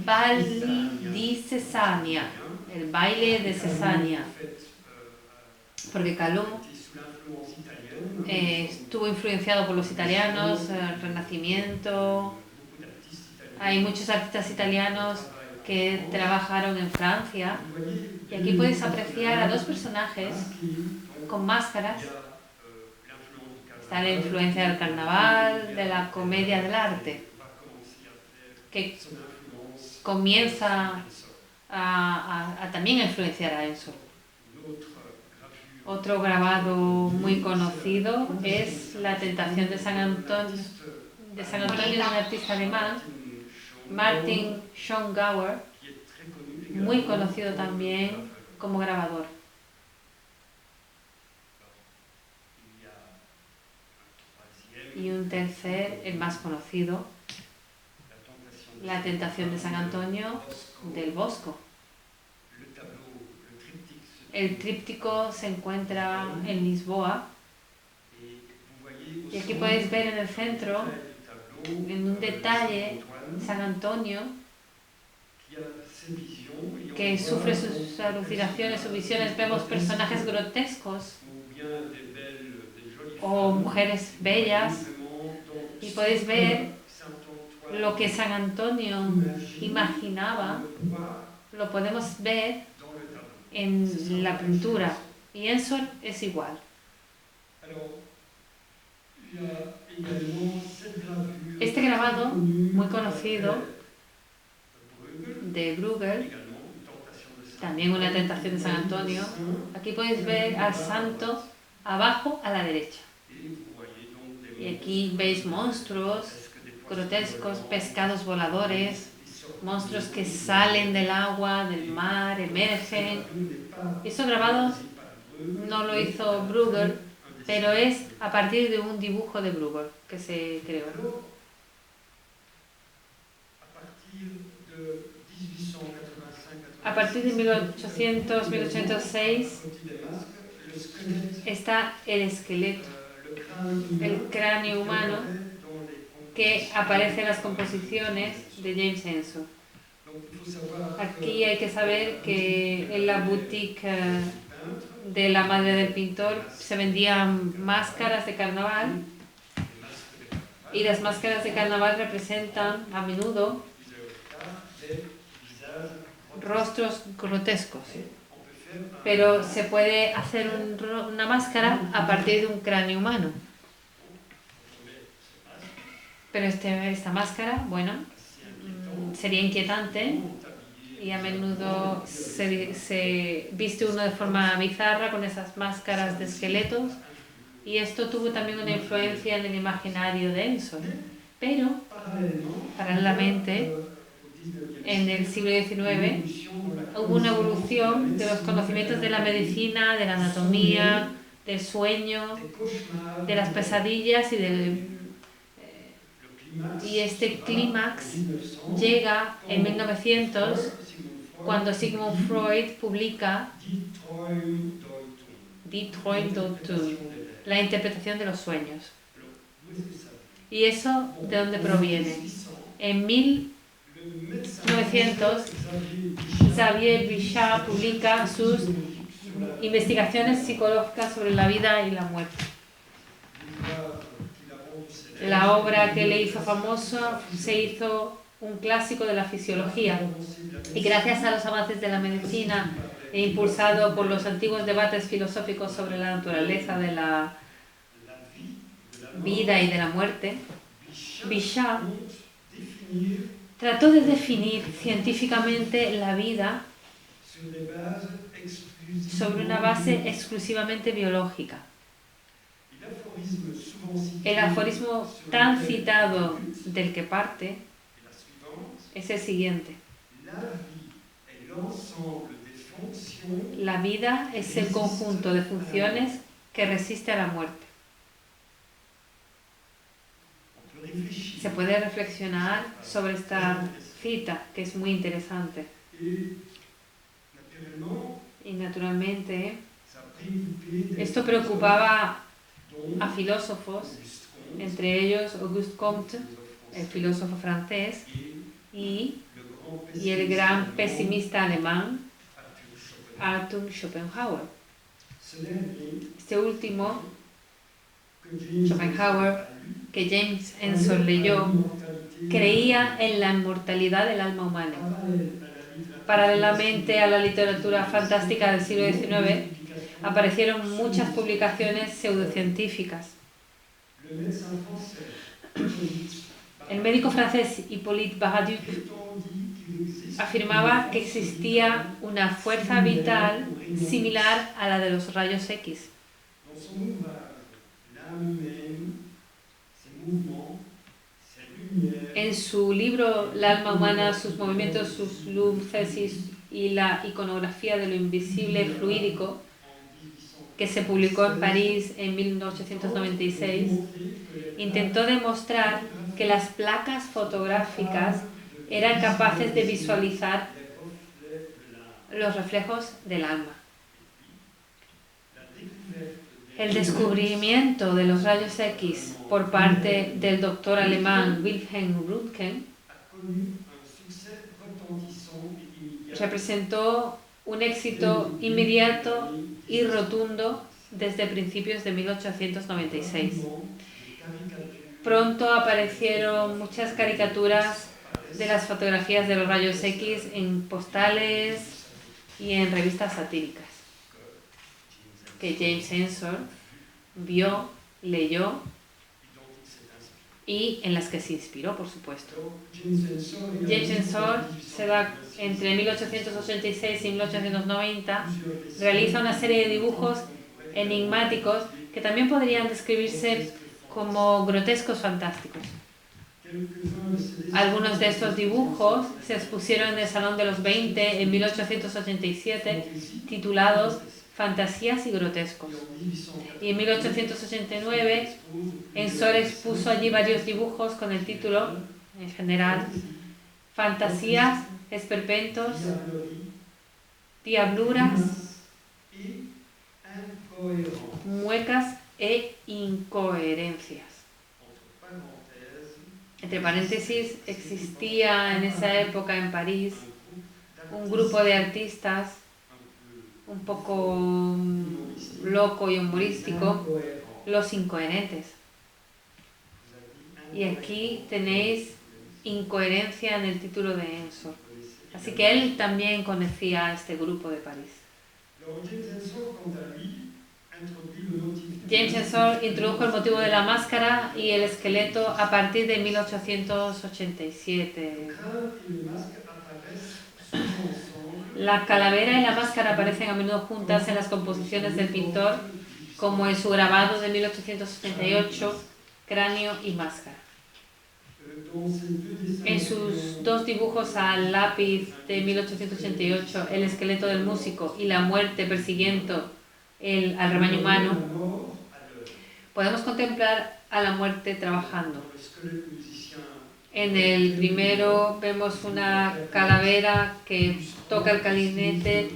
Balli di Cesania, el baile de Cesania, porque Caló estuvo influenciado por los italianos, el Renacimiento. Hay muchos artistas italianos que trabajaron en Francia, y aquí puedes apreciar a dos personajes con máscaras. Está la influencia del carnaval, de la comedia del arte, que comienza también a influenciar a Ensor. Otro grabado muy conocido es La tentación de San Antonio, de un artista alemán, Martin Schongauer, muy conocido también como grabador. Y un tercer, el más conocido, La tentación de San Antonio del Bosco. El tríptico se encuentra en Lisboa, y aquí podéis ver en el centro, en un detalle, San Antonio, que sufre sus alucinaciones, sus visiones. Vemos personajes grotescos o mujeres bellas, y podéis ver lo que San Antonio imaginaba, lo podemos ver en la pintura, y Ensor es igual. Este grabado muy conocido de Bruegel, también una tentación de San Antonio, aquí podéis ver al santo abajo a la derecha, y aquí veis monstruos grotescos, pescados voladores, monstruos que salen del agua, del mar, emergen. Eso grabado no lo hizo Bruegel, pero es a partir de un dibujo de Bruegel que se creó. A partir de 1800-1806 está el esqueleto, el cráneo humano, que aparece en las composiciones de James Ensor. Aquí hay que saber que en la boutique de la madre del pintor se vendían máscaras de carnaval, y las máscaras de carnaval representan a menudo rostros grotescos, pero se puede hacer una máscara a partir de un cráneo humano. Pero esta máscara, bueno, sería inquietante, y a menudo se viste uno de forma bizarra con esas máscaras de esqueletos, y esto tuvo también una influencia en el imaginario de Ensor. Pero, paralelamente, en el siglo XIX hubo una evolución de los conocimientos de la medicina, de la anatomía, del sueño, de las pesadillas, y este clímax llega en 1900, cuando Sigmund Freud publica Die Traumdeutung, la interpretación de los sueños. ¿Y eso de dónde proviene? En 1900, Xavier Bichat publica sus investigaciones psicológicas sobre la vida y la muerte. La obra que le hizo famosa se hizo un clásico de la fisiología, y gracias a los avances de la medicina e impulsado por los antiguos debates filosóficos sobre la naturaleza de la vida y de la muerte, Bichat trató de definir científicamente la vida sobre una base exclusivamente biológica. El aforismo tan citado del que parte es el siguiente: la vida es el conjunto de funciones que resiste a la muerte. Se puede reflexionar sobre esta cita, que es muy interesante. Y naturalmente, esto preocupaba a filósofos, entre ellos Auguste Comte, el filósofo francés, y el gran pesimista alemán Arthur Schopenhauer. Este último, Schopenhauer, que James Ensor leyó, creía en la inmortalidad del alma humana. Paralelamente a la literatura fantástica del siglo XIX, aparecieron muchas publicaciones pseudocientíficas. El médico francés Hippolyte Baraduc afirmaba que existía una fuerza vital similar a la de los rayos X. En su libro El alma humana, sus movimientos, sus luces y la iconografía de lo invisible fluídico, que se publicó en París en 1896, intentó demostrar que las placas fotográficas eran capaces de visualizar los reflejos del alma. El descubrimiento de los rayos X por parte del doctor alemán Wilhelm Röntgen representó un éxito inmediato y rotundo desde principios de 1896. Pronto aparecieron muchas caricaturas de las fotografías de los rayos X en postales y en revistas satíricas, que James Ensor vio, leyó y en las que se inspiró, por supuesto. James Ensor se da entre 1886 y 1890, realiza una serie de dibujos enigmáticos que también podrían describirse como grotescos fantásticos. Algunos de estos dibujos se expusieron en el Salón de los 20 en 1887, titulados Fantasías y grotescos. Y en 1889, Ensor expuso allí varios dibujos con el título, en general, Fantasías, Esperpentos, Diabluras, Muecas e Incoherencias. Entre paréntesis, existía en esa época en París un grupo de artistas un poco loco y humorístico, Los Incoherentes. Y aquí tenéis incoherencia en el título de Ensor. Así que él también conocía a este grupo de París. James Ensor introdujo el motivo de la máscara y el esqueleto a partir de 1887. La calavera y la máscara aparecen a menudo juntas en las composiciones del pintor, como en su grabado de 1878, Cráneo y Máscara. En sus dos dibujos al lápiz de 1888, El esqueleto del músico y La muerte persiguiendo al rebaño humano, podemos contemplar a la muerte trabajando. En el primero vemos una calavera que toca el clarinete,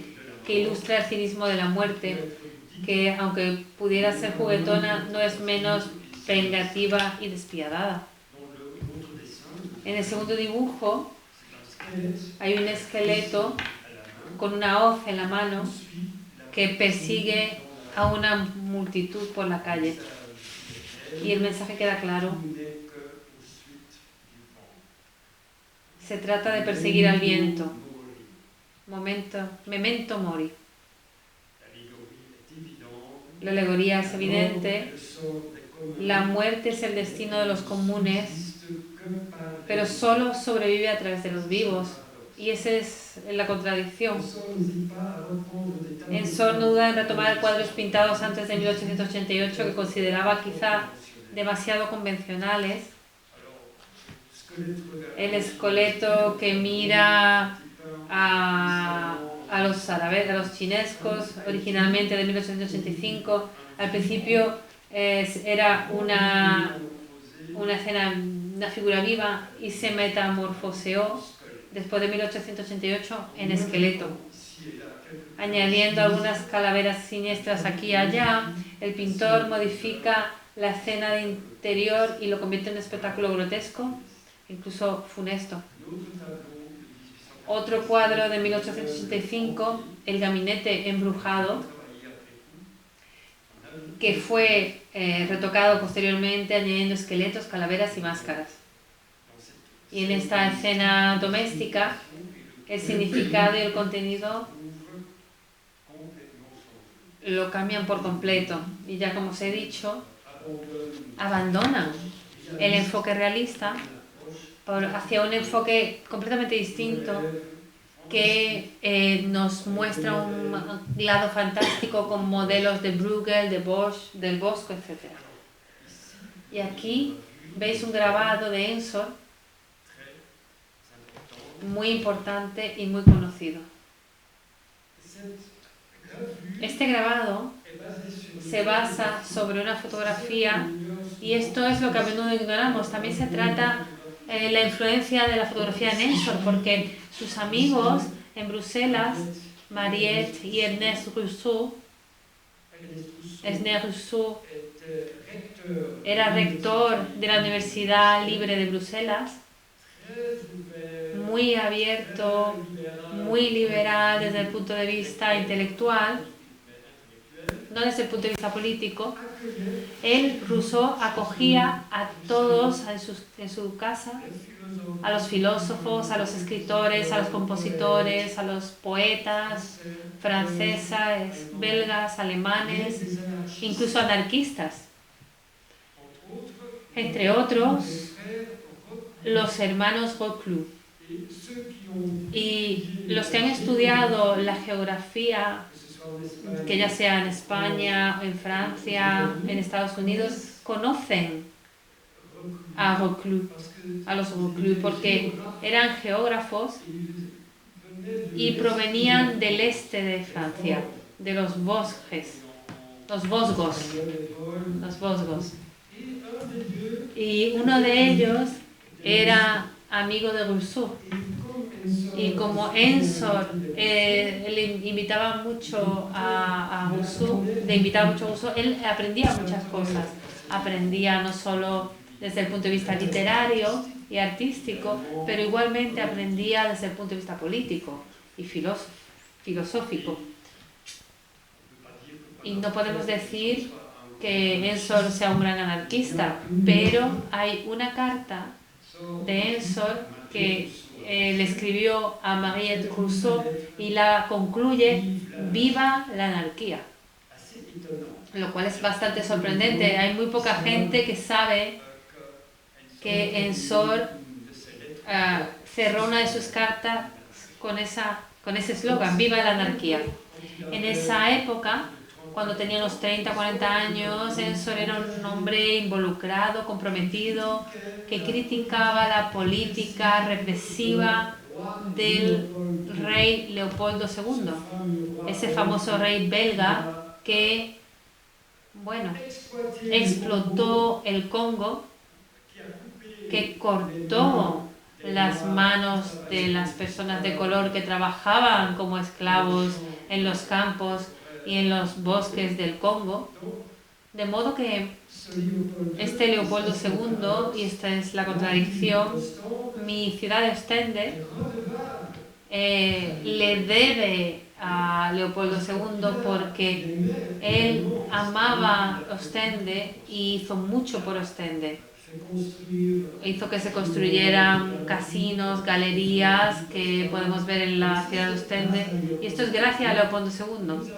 que ilustra el cinismo de la muerte, que aunque pudiera ser juguetona, no es menos vengativa y despiadada. En el segundo dibujo hay un esqueleto con una hoz en la mano que persigue a una multitud por la calle. Y el mensaje queda claro. Se trata de perseguir al viento. Memento mori. La alegoría es evidente. La muerte es el destino de los comunes, pero solo sobrevive a través de los vivos. Y esa es la contradicción. Ensor no duda en retomar cuadros pintados antes de 1888 que consideraba quizá demasiado convencionales. El esqueleto que mira a los árabes, a los chinescos, originalmente de 1885, al principio era una escena, una figura viva, y se metamorfoseó después de 1888 en esqueleto, añadiendo algunas calaveras siniestras aquí y allá. El pintor modifica la escena de interior y lo convierte en un espectáculo grotesco, incluso funesto. Otro cuadro de 1885, El gabinete embrujado, que fue retocado posteriormente añadiendo esqueletos, calaveras y máscaras. Y en esta escena doméstica, el significado y el contenido lo cambian por completo. Y ya como os he dicho, abandonan el enfoque realista hacia un enfoque completamente distinto que nos muestra un lado fantástico con modelos de Bruegel, de Bosch, del Bosco, etc. Y aquí veis un grabado de Ensor muy importante y muy conocido. Este grabado se basa sobre una fotografía, y esto es lo que a menudo ignoramos. También se trata la influencia de la fotografía en Ensor, porque sus amigos en Bruselas, Mariette y Ernest Rousseau era rector de la Universidad Libre de Bruselas, muy abierto, muy liberal desde el punto de vista intelectual, no desde el punto de vista político. Rousseau acogía a todos en su casa, a los filósofos, a los escritores, a los compositores, a los poetas franceses, belgas, alemanes, incluso anarquistas. Entre otros, los hermanos Reclus. Y los que han estudiado la geografía, que ya sea en España, en Francia, en Estados Unidos, conocen a Reclus, a los Reclus, porque eran geógrafos y provenían del este de Francia, de los Vosges, los Vosgos. Y uno de ellos era amigo de Rousseau. Y como Ensor le invitaba mucho a Rousseau, él aprendía muchas cosas. Aprendía no solo desde el punto de vista literario y artístico, pero igualmente aprendía desde el punto de vista político y filosófico. Y no podemos decir que Ensor sea un gran anarquista, pero hay una carta de Ensor que le escribió a Mariette Rousseau y la concluye: viva la anarquía, lo cual es bastante sorprendente. Hay muy poca gente que sabe que Ensor cerró una de sus cartas con ese eslogan: viva la anarquía. En esa época, cuando tenía unos 30, 40 años, Ensor era un hombre involucrado, comprometido, que criticaba la política represiva del rey Leopoldo II, ese famoso rey belga que, explotó el Congo, que cortó las manos de las personas de color que trabajaban como esclavos en los campos y en los bosques del Congo. De modo que este Leopoldo II, y esta es la contradicción, mi ciudad de Ostende le debe a Leopoldo II porque él amaba Ostende y hizo mucho por Ostende. Hizo que se construyeran casinos, galerías que podemos ver en la ciudad de Ostende, y esto es gracias a Leopoldo II.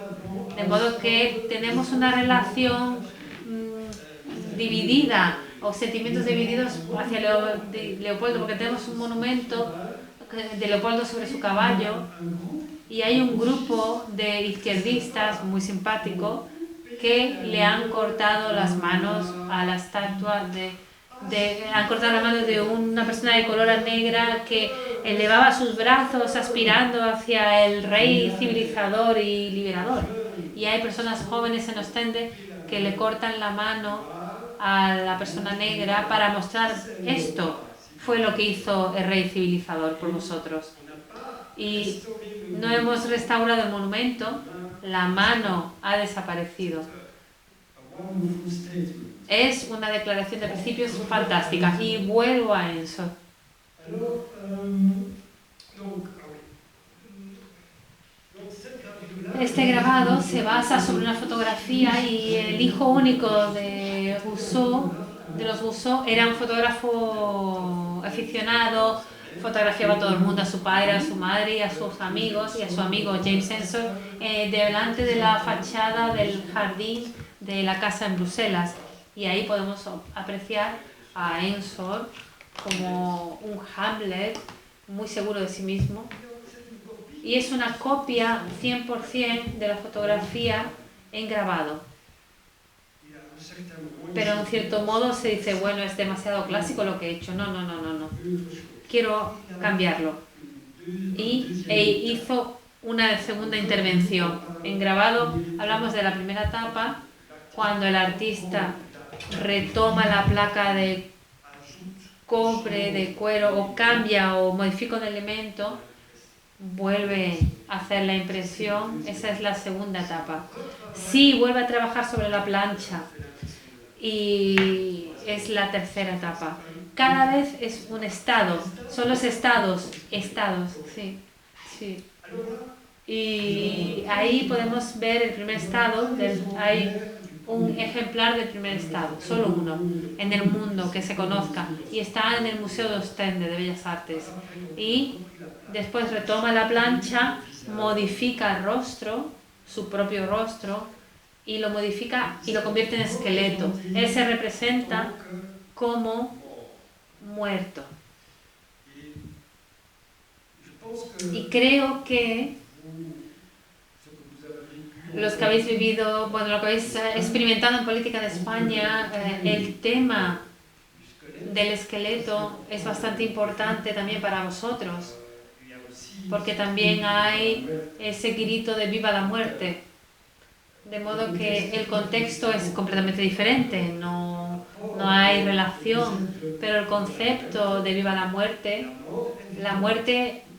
De modo que tenemos una relación dividida o sentimientos divididos hacia Leopoldo, porque tenemos un monumento de Leopoldo sobre su caballo y hay un grupo de izquierdistas muy simpático que le han cortado las manos a la estatua han cortado las manos de una persona de color negra que elevaba sus brazos aspirando hacia el rey civilizador y liberador. Y hay personas jóvenes en Ostende que le cortan la mano a la persona negra para mostrar esto fue lo que hizo el rey civilizador por nosotros. Y no hemos restaurado el monumento, la mano ha desaparecido. Es una declaración de principios fantástica. Y vuelvo a Ensor. Este grabado se basa sobre una fotografía y el hijo único de los Rousseau, era un fotógrafo aficionado, fotografiaba a todo el mundo, a su padre, a su madre y a sus amigos y a su amigo James Ensor, delante de la fachada del jardín de la casa en Bruselas. Y ahí podemos apreciar a Ensor como un Hamlet muy seguro de sí mismo. Y es una copia 100% de la fotografía en grabado. Pero en cierto modo se dice, bueno, es demasiado clásico lo que he hecho. No. Quiero cambiarlo. Y hizo una segunda intervención. En grabado hablamos de la primera etapa, cuando el artista retoma la placa de cobre, de cuero, o cambia o modifica un elemento, vuelve a hacer la impresión. Esa es la segunda etapa. Sí, vuelve a trabajar sobre la plancha y es la tercera etapa. Cada vez es un estado, son los estados, sí. Y ahí podemos ver el primer estado, hay un ejemplar del primer estado, solo uno, en el mundo que se conozca, y está en el Museo de Ostende de Bellas Artes. Y después retoma la plancha, modifica el rostro, su propio rostro, y lo modifica y lo convierte en esqueleto. Él se representa como muerto. Y creo que los que habéis vivido, bueno, lo que habéis experimentado en política de España, el tema del esqueleto es bastante importante también para vosotros, porque también hay ese grito de viva la muerte, de modo que el contexto es completamente diferente, no hay relación, pero el concepto de viva la muerte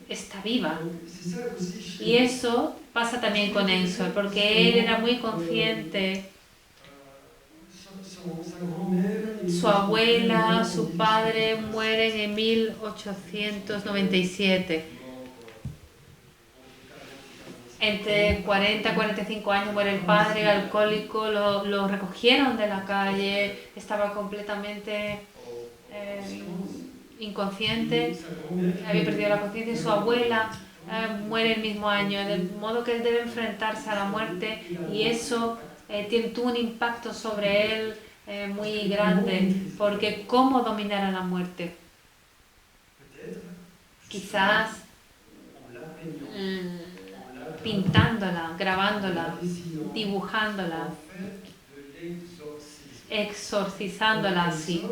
está viva. Y eso pasa también con Ensor, porque él era muy consciente. Su abuela, su padre mueren en 1897. Entre 40 y 45 años muere el padre, alcohólico, lo recogieron de la calle, estaba completamente inconsciente, había perdido la conciencia. Su abuela muere el mismo año, de modo que él debe enfrentarse a la muerte, y eso tuvo un impacto sobre él muy grande, porque ¿cómo dominar a la muerte? Quizás pintándola, grabándola, dibujándola, exorcizándola así.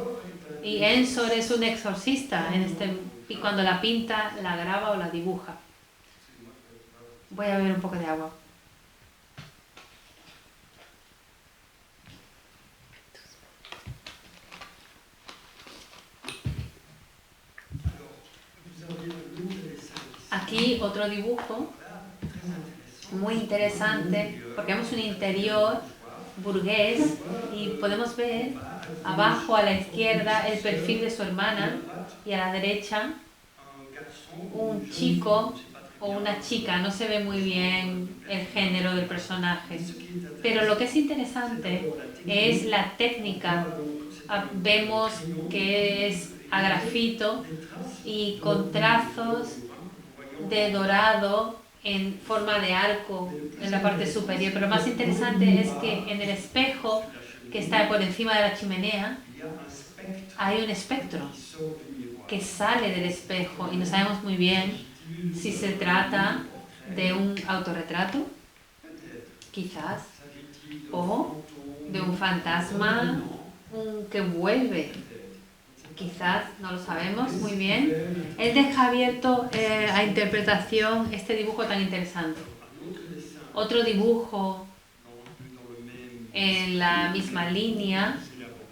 Y Ensor es un exorcista y cuando la pinta, la graba o la dibuja. Voy a beber un poco de agua. Aquí otro dibujo muy interesante, porque vemos un interior burgués y podemos ver abajo a la izquierda el perfil de su hermana y a la derecha un chico o una chica, no se ve muy bien el género del personaje, pero lo que es interesante es la técnica. Vemos que es a grafito y con trazos de dorado en forma de arco en la parte superior, pero más interesante es que en el espejo que está por encima de la chimenea, hay un espectro que sale del espejo y no sabemos muy bien si se trata de un autorretrato, quizás, o de un fantasma que vuelve, quizás, no lo sabemos muy bien. Él deja abierto a interpretación este dibujo tan interesante. Otro dibujo en la misma línea,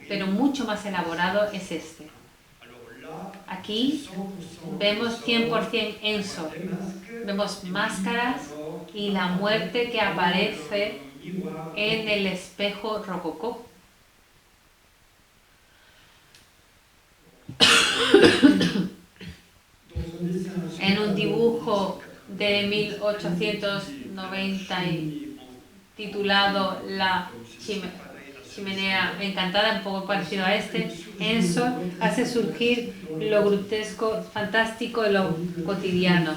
pero mucho más elaborado, es este. Aquí vemos 100% Ensor. Vemos máscaras y la muerte que aparece en el espejo rococó. En un dibujo de 1890 titulado La chimenea encantada, un poco parecido a este, Ensor hace surgir lo grotesco, fantástico y lo cotidiano.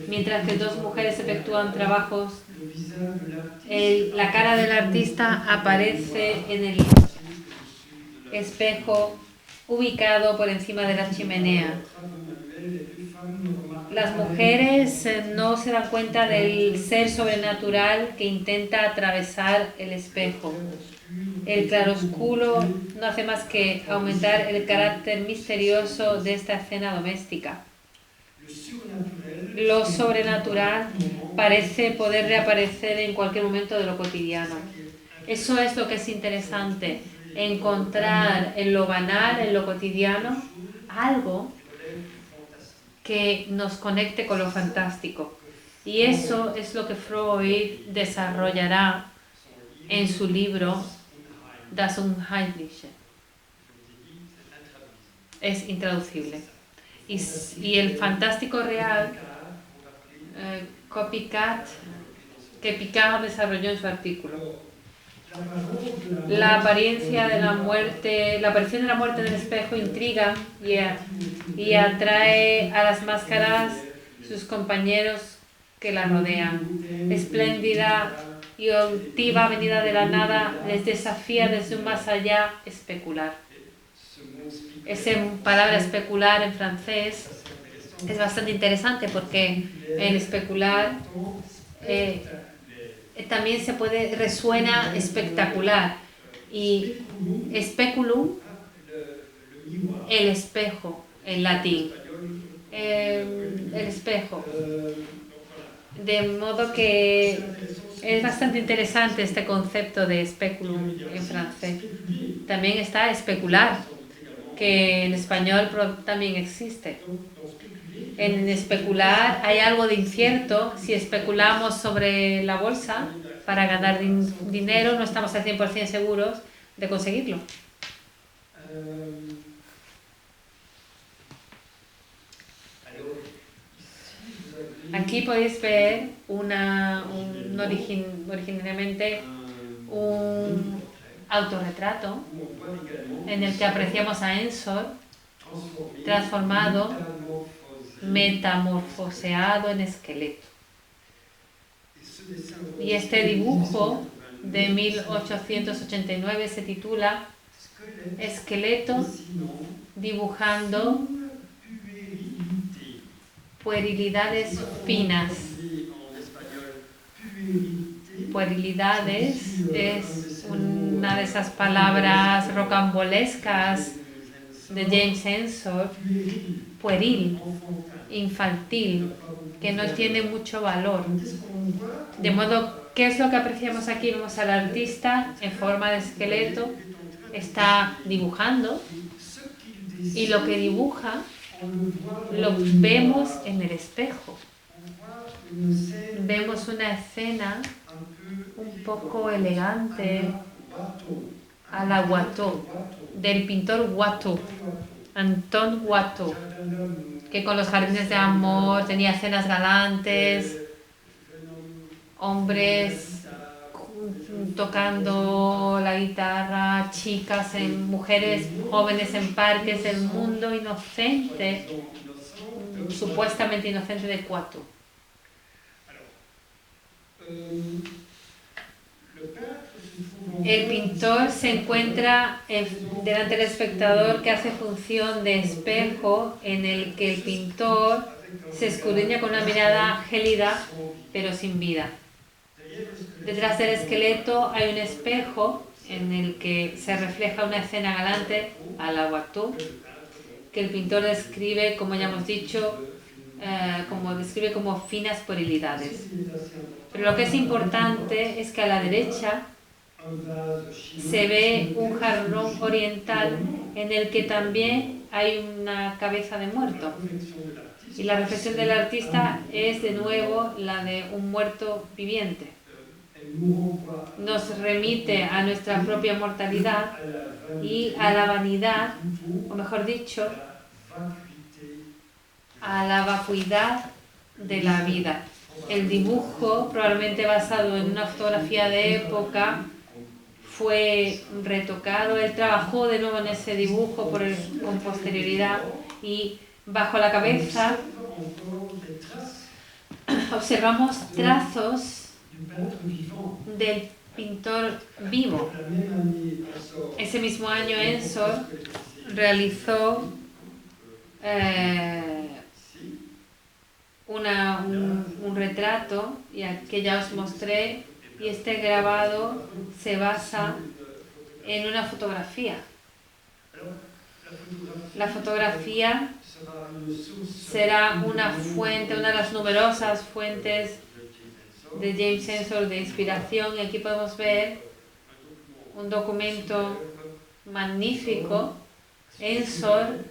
Mientras que dos mujeres efectúan trabajos, la cara del artista aparece en el espejo ubicado por encima de la chimenea. Las mujeres no se dan cuenta del ser sobrenatural que intenta atravesar el espejo. El claroscuro no hace más que aumentar el carácter misterioso de esta escena doméstica. Lo sobrenatural parece poder reaparecer en cualquier momento de lo cotidiano. Eso es lo que es interesante, encontrar en lo banal, en lo cotidiano, algo que nos conecte con lo fantástico. Y eso es lo que Freud desarrollará en su libro Das Unheimliche. Es intraducible. Y el fantástico real, copycat, que Picard desarrolló en su artículo. La apariencia de la muerte, la aparición de la muerte en el espejo intriga y atrae a las máscaras sus compañeros que la rodean. Espléndida y altiva venida de la nada les desafía desde un más allá especular. Esa palabra especular en francés es bastante interesante porque en especular también resuena espectacular, y speculum, el espejo en latín, el espejo, de modo que es bastante interesante este concepto de speculum en francés. También está especular, que en español también existe. En especular hay algo de incierto. Si especulamos sobre la bolsa para ganar dinero, no estamos al 100% seguros de conseguirlo. Aquí podéis ver originariamente un autorretrato en el que apreciamos a Ensor transformado, metamorfoseado en esqueleto. Y este dibujo de 1889 se titula Esqueleto dibujando puerilidades finas. Puerilidades es una de esas palabras rocambolescas de James Ensor, pueril, infantil, que no tiene mucho valor. De modo, ¿qué es lo que apreciamos aquí? Vemos al artista en forma de esqueleto, está dibujando, y lo que dibuja lo vemos en el espejo. Vemos una escena un poco elegante a la Watteau, del pintor Watteau, Antoine Watteau, que con los jardines de amor tenía escenas galantes, hombres tocando la guitarra, mujeres jóvenes en parques, el mundo inocente, supuestamente inocente de Watteau. El pintor se encuentra delante del espectador, que hace función de espejo en el que el pintor se escudriña con una mirada gélida pero sin vida. Detrás del esqueleto hay un espejo en el que se refleja una escena galante a la Watteau, que el pintor describe, como ya hemos dicho, como finas puerilidades. Pero lo que es importante es que a la derecha se ve un jarrón oriental en el que también hay una cabeza de muerto. Y la reflexión del artista es de nuevo la de un muerto viviente. Nos remite a nuestra propia mortalidad y a la vanidad, o mejor dicho, a la vacuidad de la vida. El dibujo, probablemente basado en una fotografía de época, fue retocado. Él trabajó de nuevo en ese dibujo con posterioridad, y bajo la cabeza observamos trazos del pintor vivo. Ese mismo año Ensor realizó un retrato, y que ya os mostré, y este grabado se basa en una fotografía. La fotografía será una fuente, una de las numerosas fuentes de James Ensor de inspiración, y aquí podemos ver un documento magnífico. Ensor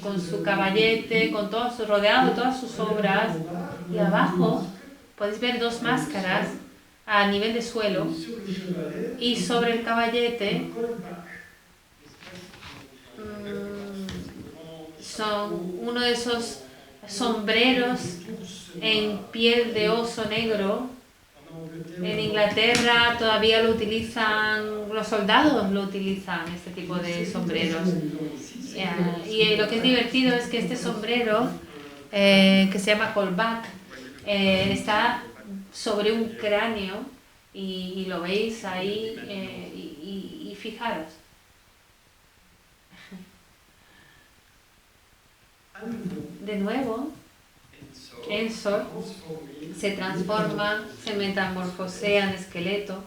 con su caballete, rodeado de todas sus obras, y abajo podéis ver dos máscaras a nivel de suelo, y sobre el caballete son uno de esos sombreros en piel de oso negro. En Inglaterra todavía lo utilizan, los soldados lo utilizan, este tipo de sombreros. Y lo que es divertido es que este sombrero, que se llama colback, está sobre un cráneo, y lo veis ahí, y fijaros. De nuevo, Ensor se transforma, se metamorfosea en esqueleto,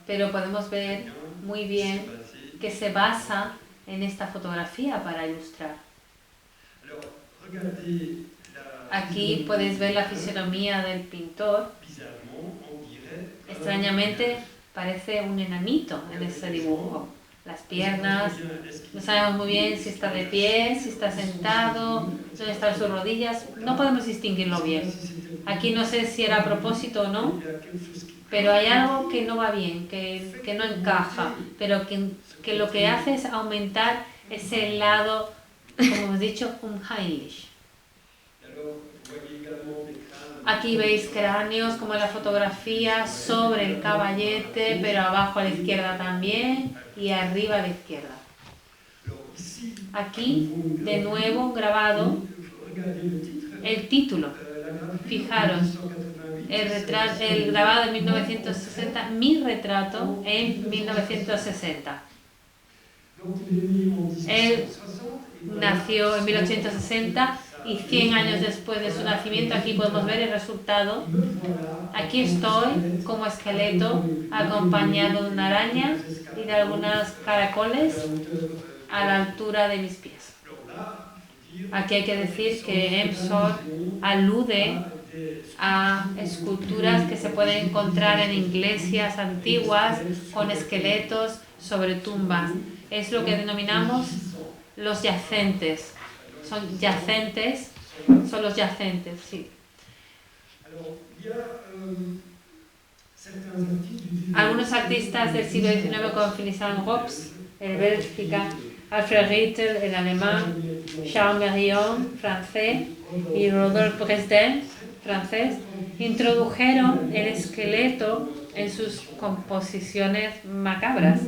pero podemos ver muy bien que se basa en esta fotografía para ilustrar. Aquí podéis ver la fisonomía del pintor. Extrañamente parece un enanito en ese dibujo. Las piernas, no sabemos muy bien si está de pie, si está sentado, dónde están sus rodillas, no podemos distinguirlo bien. Aquí no sé si era a propósito o no, pero hay algo que no va bien, que no encaja, pero que lo que hace es aumentar ese lado, como hemos dicho, unheimlich. Aquí veis cráneos, como en la fotografía, sobre el caballete, pero abajo a la izquierda también, y arriba a la izquierda. Aquí, de nuevo, grabado el título. Fijaros, el grabado en 1960, mi retrato en 1960. Él nació en 1860, y 100 años después de su nacimiento, aquí podemos ver el resultado. Aquí estoy como esqueleto, acompañado de una araña y de algunos caracoles a la altura de mis pies. Aquí hay que decir que Ensor alude a esculturas que se pueden encontrar en iglesias antiguas con esqueletos sobre tumbas. Es lo que denominamos los yacentes. Son los yacentes, sí. Algunos artistas del siglo XIX, como Félicien Rops, el Bélgica, Alfred Ritter, el alemán, Charles Merrion, francés, y Rodolphe Dresden, francés, introdujeron el esqueleto en sus composiciones macabras.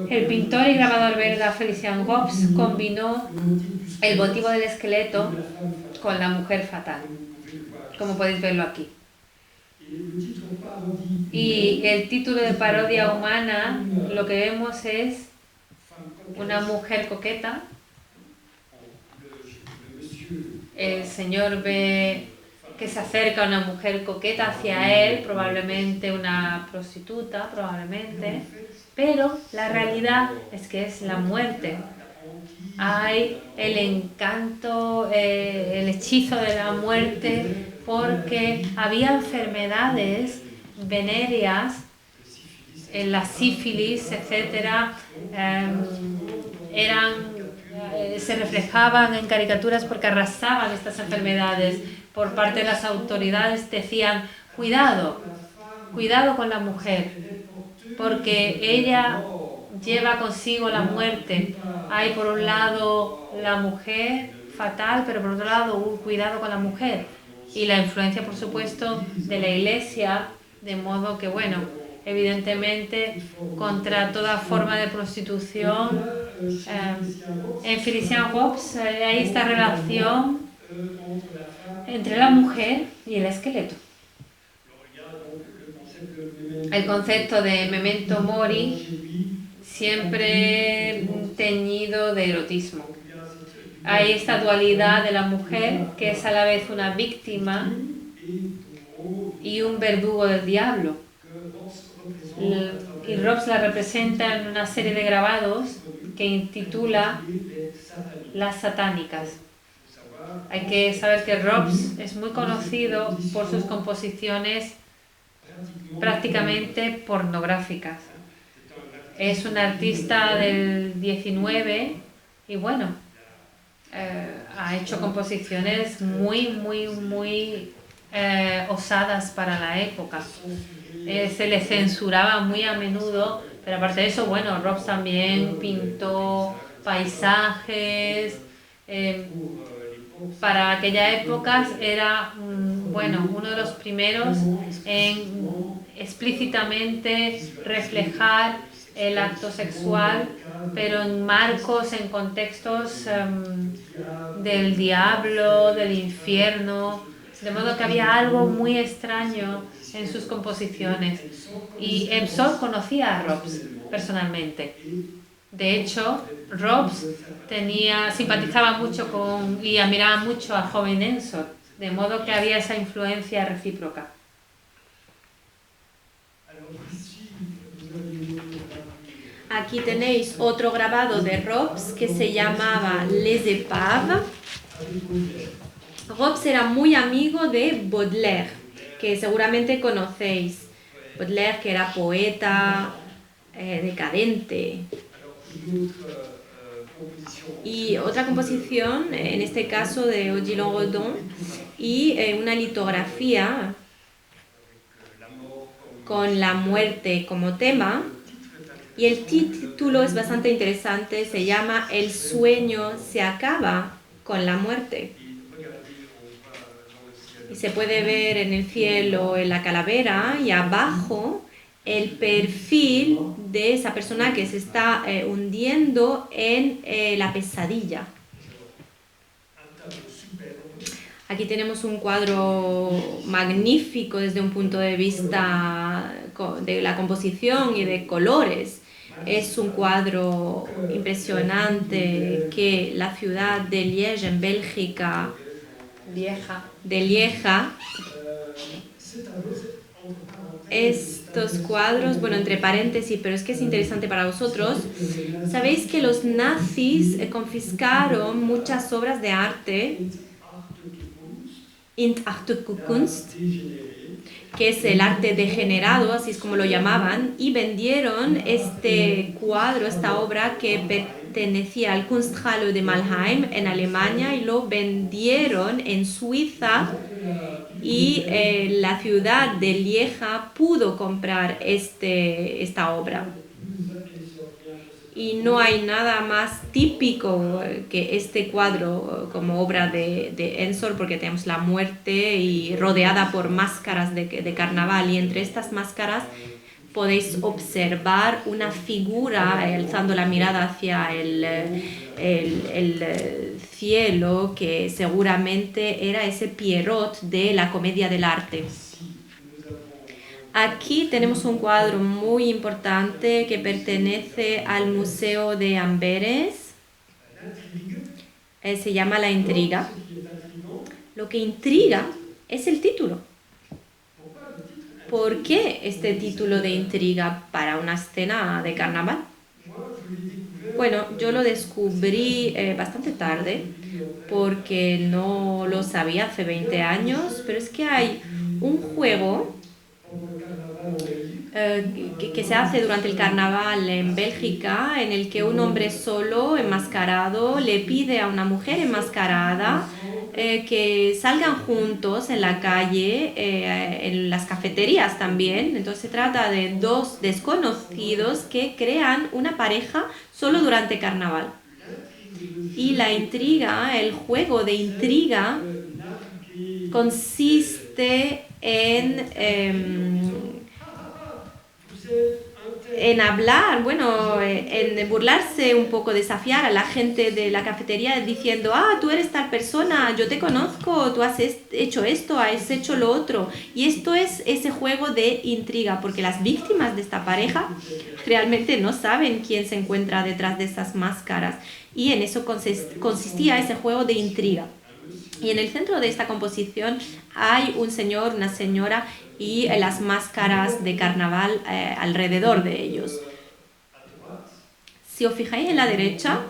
El pintor y grabador belga Félicien Rops combinó el motivo del esqueleto con la mujer fatal, como podéis verlo aquí. Y el título de parodia humana, lo que vemos es una mujer coqueta. El señor ve que se acerca una mujer coqueta hacia él, probablemente una prostituta, probablemente, pero la realidad es que es la muerte. Hay el encanto, el hechizo de la muerte, porque había enfermedades venéreas, la sífilis, etcétera, se reflejaban en caricaturas porque arrasaban estas enfermedades. Por parte de las autoridades decían, cuidado con la mujer, porque ella lleva consigo la muerte. Hay por un lado la mujer fatal, pero por otro lado, cuidado con la mujer. Y la influencia, por supuesto, de la Iglesia, de modo que, bueno, evidentemente, contra toda forma de prostitución. En Félicien Rops hay esta relación entre la mujer y el esqueleto. El concepto de memento mori siempre teñido de erotismo. Hay esta dualidad de la mujer que es a la vez una víctima y un verdugo del diablo. Y Rops la representa en una serie de grabados que intitula Las Satánicas. Hay que saber que Rops es muy conocido por sus composiciones prácticamente pornográficas. Es un artista del 19 y bueno, ha hecho composiciones muy osadas para la época. Se le censuraba muy a menudo, pero aparte de eso, bueno, Rops también pintó paisajes. Para aquella época era uno de los primeros en explícitamente reflejar el acto sexual, pero en marcos, en contextos del diablo, del infierno, de modo que había algo muy extraño en sus composiciones. Y Ensor conocía a Rops personalmente. De hecho, Rops simpatizaba mucho y admiraba mucho al joven Ensor, de modo que había esa influencia recíproca. Aquí tenéis otro grabado de Rops que se llamaba Les Épaves. Rops era muy amigo de Baudelaire, que seguramente conocéis. Baudelaire, que era poeta, decadente. Y otra composición, en este caso de Odilon Redon, y una litografía con la muerte como tema. Y el título es bastante interesante, se llama El sueño se acaba con la muerte. Y se puede ver en el cielo en la calavera y abajo el perfil de esa persona que se está hundiendo en la pesadilla. Aquí tenemos un cuadro magnífico desde un punto de vista de la composición y de colores. Es un cuadro impresionante que la ciudad de Liège, en Bélgica, de Lieja, estos cuadros, bueno, entre paréntesis, pero es que es interesante para vosotros. Sabéis que los nazis confiscaron muchas obras de arte, Kunst, que es el arte degenerado, así es como lo llamaban, y vendieron este cuadro, esta obra que pertenecía al Kunsthalle de Mannheim en Alemania, y lo vendieron en Suiza, y la ciudad de Lieja pudo comprar esta obra. Y no hay nada más típico que este cuadro como obra de Ensor, porque tenemos la muerte y rodeada por máscaras de carnaval, y entre estas máscaras podéis observar una figura alzando la mirada hacia el cielo, que seguramente era ese Pierrot de la Comedia del Arte. Aquí tenemos un cuadro muy importante que pertenece al Museo de Amberes. Se llama La Intriga. Lo que intriga es el título. ¿Por qué este título de intriga para una escena de carnaval? Bueno, yo lo descubrí bastante tarde porque no lo sabía hace 20 años, pero es que hay un juego que se hace durante el carnaval en Bélgica, en el que un hombre solo, enmascarado, le pide a una mujer enmascarada que salgan juntos en la calle, en las cafeterías también. Entonces se trata de dos desconocidos que crean una pareja solo durante carnaval. Y la intriga, el juego de intriga, consiste en hablar, bueno, en burlarse un poco, desafiar a la gente de la cafetería diciendo, tú eres tal persona, yo te conozco, tú has hecho esto, has hecho lo otro. Y esto es ese juego de intriga, porque las víctimas de esta pareja realmente no saben quién se encuentra detrás de esas máscaras. Y en eso consistía ese juego de intriga. Y en el centro de esta composición hay un señor, una señora y las máscaras de carnaval alrededor de ellos. Si os fijáis en la derecha,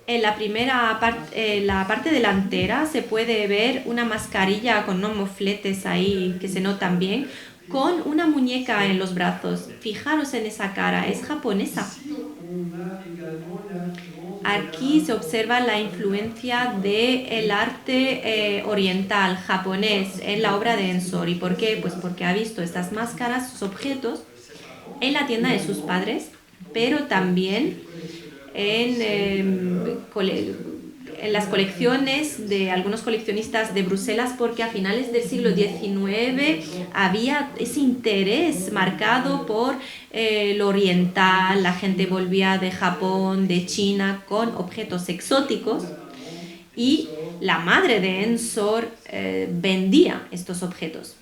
en la primera parte, la parte delantera, se puede ver una mascarilla con unos mofletes ahí que se notan bien, con una muñeca en los brazos. Fijaros en esa cara, es japonesa. Aquí se observa la influencia del arte oriental, japonés, en la obra de Ensor. ¿Y por qué? Pues porque ha visto estas máscaras, estos objetos, en la tienda de sus padres, pero también en las colecciones de algunos coleccionistas de Bruselas, porque a finales del siglo XIX había ese interés marcado por lo oriental, la gente volvía de Japón, de China, con objetos exóticos y la madre de Ensor vendía estos objetos.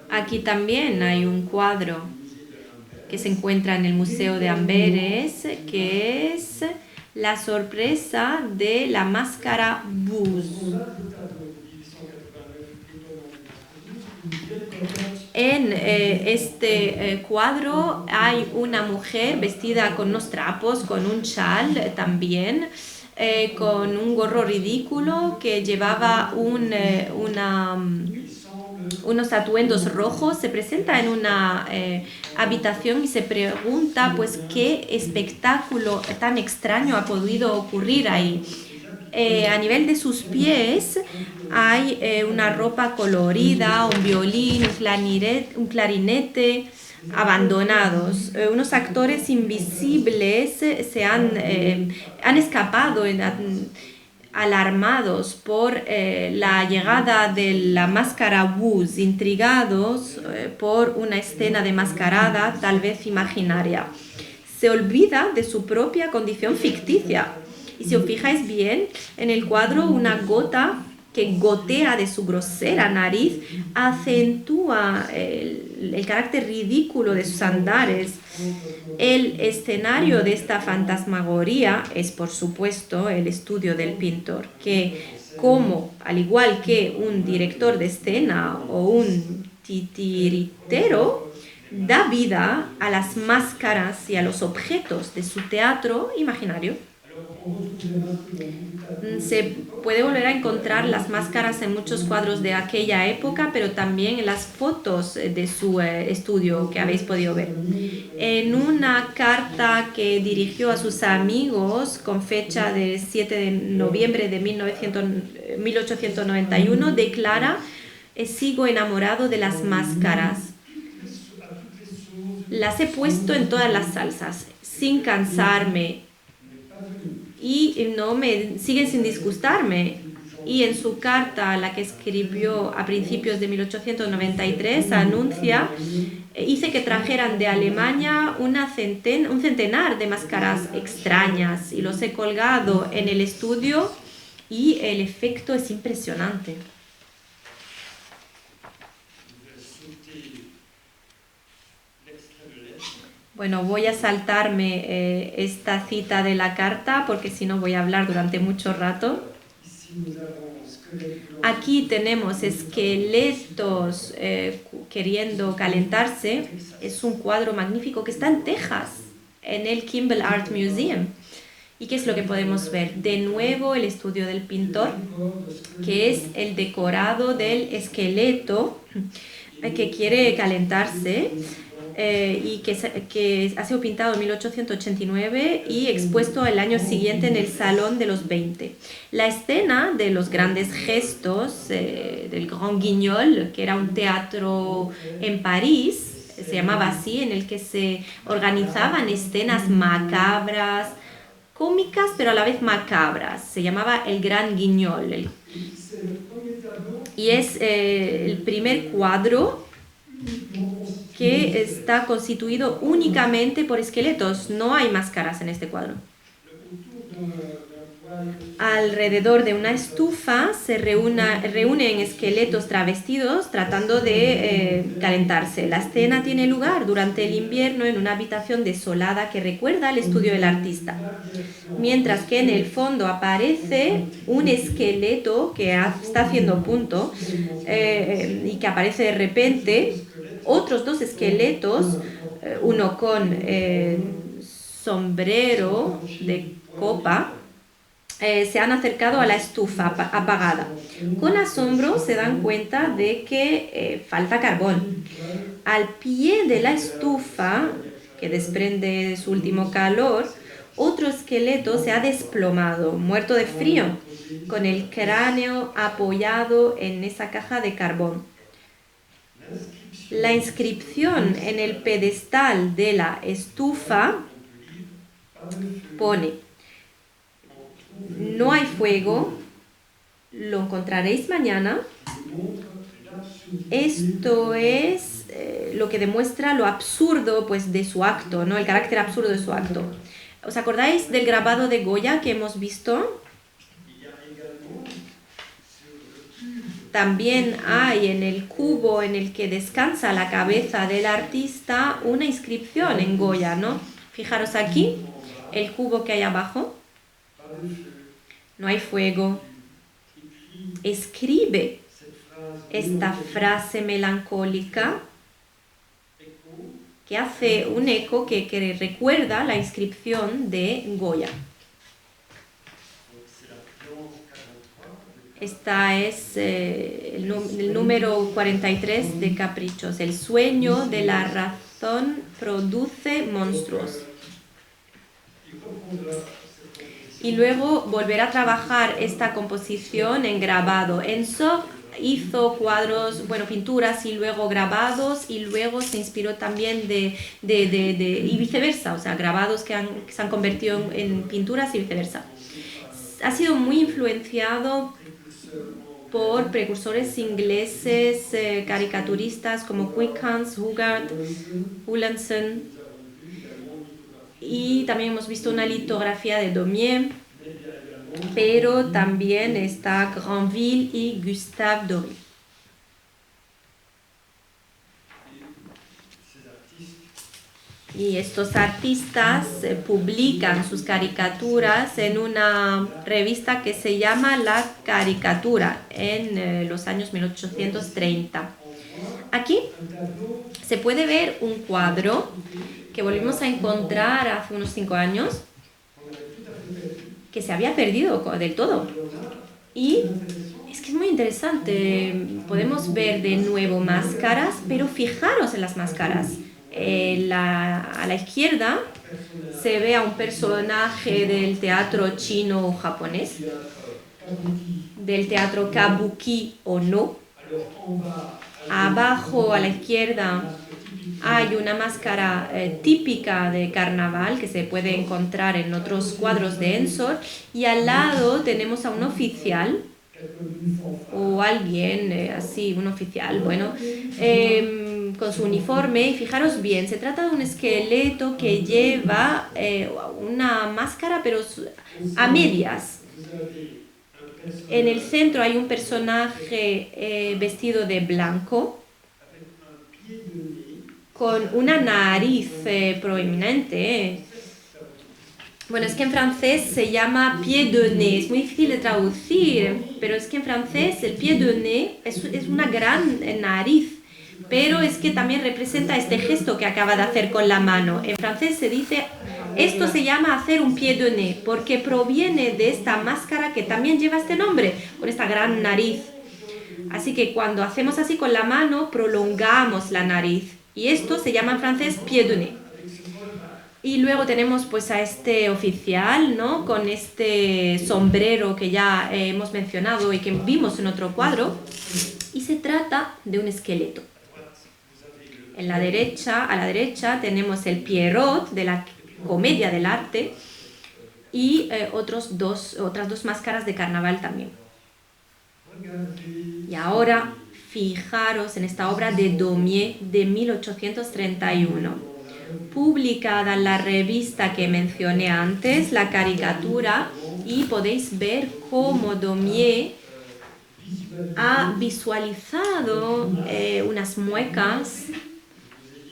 Aquí también hay un cuadro que se encuentra en el Museo de Amberes, que es la sorpresa de la máscara Buzz. En este cuadro hay una mujer vestida con unos trapos, con un chal también, con un gorro ridículo, que llevaba unos atuendos rojos. Se presenta en una habitación y se pregunta pues qué espectáculo tan extraño ha podido ocurrir ahí. A nivel de sus pies hay una ropa colorida, un violín, un clarinete abandonados. Unos actores invisibles se han escapado alarmados por la llegada de la máscara Buzz, intrigados por una escena de mascarada tal vez imaginaria. Se olvida de su propia condición ficticia. Y si os fijáis bien, en el cuadro una gota que gotea de su grosera nariz acentúa el carácter ridículo de sus andares. El escenario de esta fantasmagoría es, por supuesto, el estudio del pintor, que, como al igual que un director de escena o un titiritero, da vida a las máscaras y a los objetos de su teatro imaginario. Se puede volver a encontrar las máscaras en muchos cuadros de aquella época, pero también en las fotos de su estudio que habéis podido ver. En una carta que dirigió a sus amigos con fecha del 7 de noviembre de 1891, declara: sigo enamorado de las máscaras. Las he puesto en todas las salsas, sin cansarme, y siguen sin disgustarme. Y en su carta, la que escribió a principios de 1893, anuncia: hice que trajeran de Alemania un centenar de máscaras extrañas y los he colgado en el estudio y el efecto es impresionante. Bueno, voy a saltarme esta cita de la carta porque si no voy a hablar durante mucho rato. Aquí tenemos esqueletos queriendo calentarse. Es un cuadro magnífico que está en Texas, en el Kimball Art Museum. ¿Y qué es lo que podemos ver? De nuevo el estudio del pintor, que es el decorado del esqueleto que quiere calentarse y que ha sido pintado en 1889 y expuesto el año siguiente en el Salón de los 20. La escena de los grandes gestos del Grand Guignol, que era un teatro en París, se llamaba así, en el que se organizaban escenas macabras, cómicas pero a la vez macabras. Se llamaba el Gran Guignol. Y es el primer cuadro que está constituido únicamente por esqueletos. No hay máscaras en este cuadro. Alrededor de una estufa se reúnen esqueletos travestidos tratando de calentarse. La escena tiene lugar durante el invierno en una habitación desolada que recuerda al estudio del artista. Mientras que en el fondo aparece un esqueleto que está haciendo punto y que aparece de repente. Otros dos esqueletos, uno con sombrero de copa, se han acercado a la estufa apagada. Con asombro se dan cuenta de que falta carbón. Al pie de la estufa, que desprende su último calor, otro esqueleto se ha desplomado, muerto de frío, con el cráneo apoyado en esa caja de carbón. La inscripción en el pedestal de la estufa pone: no hay fuego, lo encontraréis mañana. Esto es lo que demuestra lo absurdo pues, de su acto, ¿no? El carácter absurdo de su acto. ¿Os acordáis del grabado de Goya que hemos visto? También hay en el cubo en el que descansa la cabeza del artista una inscripción en Goya, ¿no? Fijaros aquí, el cubo que hay abajo. No hay fuego. Escribe esta frase melancólica que hace un eco que recuerda la inscripción de Goya. Esta es el número 43 de Caprichos. El sueño de la razón produce monstruos. Y luego volver a trabajar esta composición en grabado. Ensor hizo cuadros, bueno, pinturas y luego grabados, y luego se inspiró también y viceversa, o sea, grabados que se han convertido en pinturas y viceversa. Ha sido muy influenciado por precursores ingleses, caricaturistas como Quickhans, Hogarth, Hullanson, y también hemos visto una litografía de Daumier, pero también está Granville y Gustave Doré. Y estos artistas publican sus caricaturas en una revista que se llama La Caricatura en los años 1830. Aquí se puede ver un cuadro que volvimos a encontrar hace unos 5 años, que se había perdido del todo. Y es que es muy interesante. Podemos ver de nuevo máscaras, pero fijaros en las máscaras. A la izquierda se ve a un personaje del teatro chino o japonés, del teatro kabuki o no. Abajo a la izquierda hay una máscara típica de carnaval que se puede encontrar en otros cuadros de Ensor, y al lado tenemos a un oficial o alguien así, un oficial, bueno, con su uniforme. Y fijaros bien, se trata de un esqueleto que lleva una máscara pero a medias. En el centro hay un personaje vestido de blanco con una nariz proeminente. Bueno, es que en francés se llama pied de nez, es muy difícil de traducir, pero es que en francés el pied de nez es una gran nariz, pero es que también representa este gesto que acaba de hacer con la mano. En francés se dice, esto se llama hacer un pied de nez, porque proviene de esta máscara que también lleva este nombre, con esta gran nariz. Así que cuando hacemos así con la mano, prolongamos la nariz, y esto se llama en francés pied de nez. Y luego tenemos pues a este oficial, ¿no? Con este sombrero que ya hemos mencionado y que vimos en otro cuadro. Y se trata de un esqueleto. A la derecha tenemos el Pierrot de la Comedia del Arte y otras dos máscaras de carnaval también. Y ahora fijaros en esta obra de Daumier de 1831. Publicada en la revista que mencioné antes, la caricatura, y podéis ver cómo Daumier ha visualizado unas muecas.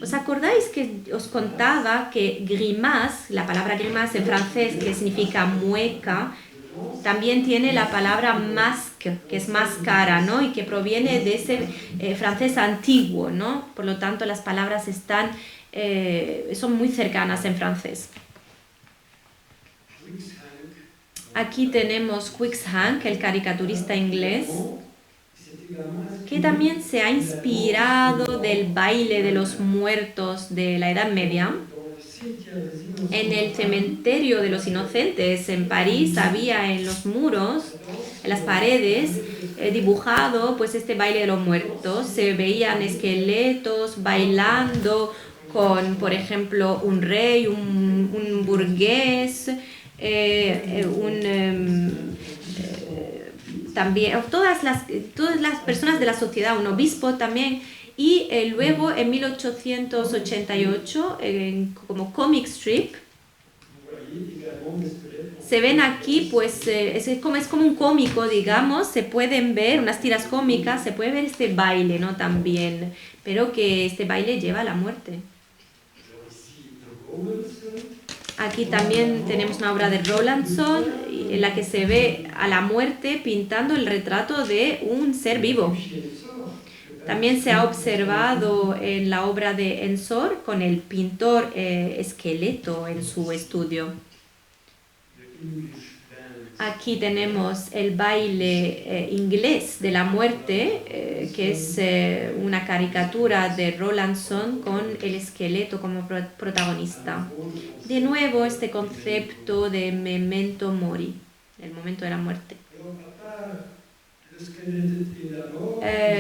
¿Os acordáis que os contaba que grimace, la palabra grimace en francés, que significa mueca, también tiene la palabra masque, que es máscara, ¿no? Y que proviene de ese francés antiguo, ¿no? Por lo tanto, las palabras son muy cercanas en francés. Aquí tenemos Cruikshank, el caricaturista inglés, que también se ha inspirado del baile de los muertos de la Edad Media. En el cementerio de los inocentes en París había en los muros, en las paredes, dibujado pues este baile de los muertos. Se veían esqueletos bailando con, por ejemplo, un rey, un burgués, también todas las personas de la sociedad, un obispo también. Y luego en 1888, como comic strip, se ven aquí, pues es como un cómico, digamos, se pueden ver unas tiras cómicas, se puede ver este baile, ¿no? También, pero que este baile lleva a la muerte. Aquí también tenemos una obra de Rowlandson en la que se ve a la muerte pintando el retrato de un ser vivo. También se ha observado en la obra de Ensor con el pintor esqueleto en su estudio. Aquí tenemos el baile inglés de la muerte, que es una caricatura de Rowlandson con el esqueleto como protagonista. De nuevo este concepto de memento mori, el momento de la muerte.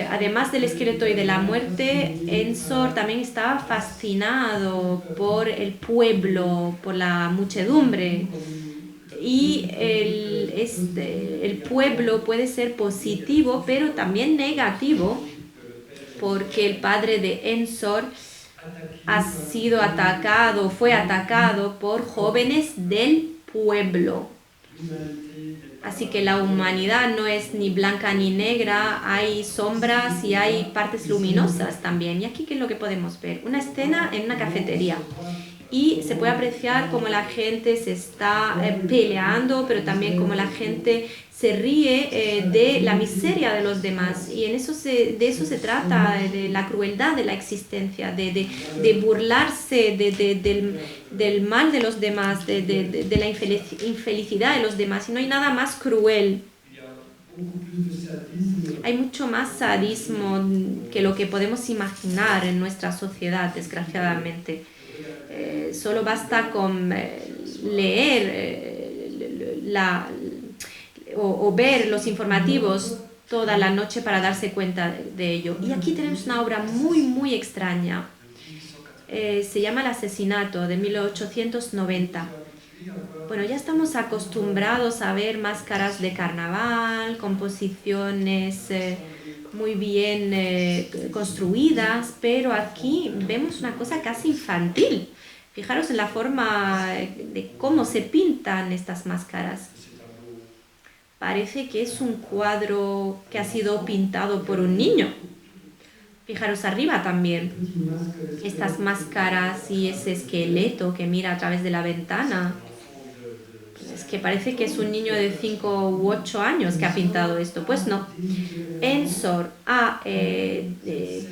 Además del esqueleto y de la muerte, Ensor también estaba fascinado por el pueblo, por la muchedumbre. Y el pueblo puede ser positivo, pero también negativo, porque el padre de Ensor fue atacado por jóvenes del pueblo. Así que la humanidad no es ni blanca ni negra, hay sombras y hay partes luminosas también. Y aquí, ¿qué es lo que podemos ver? Una escena en una cafetería. Y se puede apreciar cómo la gente se está peleando, pero también cómo la gente se ríe de la miseria de los demás. Y de eso se trata, de la crueldad de la existencia, de burlarse del mal de los demás, de la infelicidad de los demás. Y no hay nada más cruel. Hay mucho más sadismo que lo que podemos imaginar en nuestra sociedad, desgraciadamente. Solo basta con leer o ver los informativos toda la noche para darse cuenta de ello. Y aquí tenemos una obra muy, muy extraña. Se llama El asesinato, de 1890. Bueno, ya estamos acostumbrados a ver máscaras de carnaval, composiciones muy bien construidas, pero aquí vemos una cosa casi infantil. Fijaros en la forma de cómo se pintan estas máscaras. Parece que es un cuadro que ha sido pintado por un niño. Fijaros arriba también, estas máscaras y ese esqueleto que mira a través de la ventana. Es que parece que es un niño de 5 u 8 años que ha pintado esto. Pues no. Ensor ha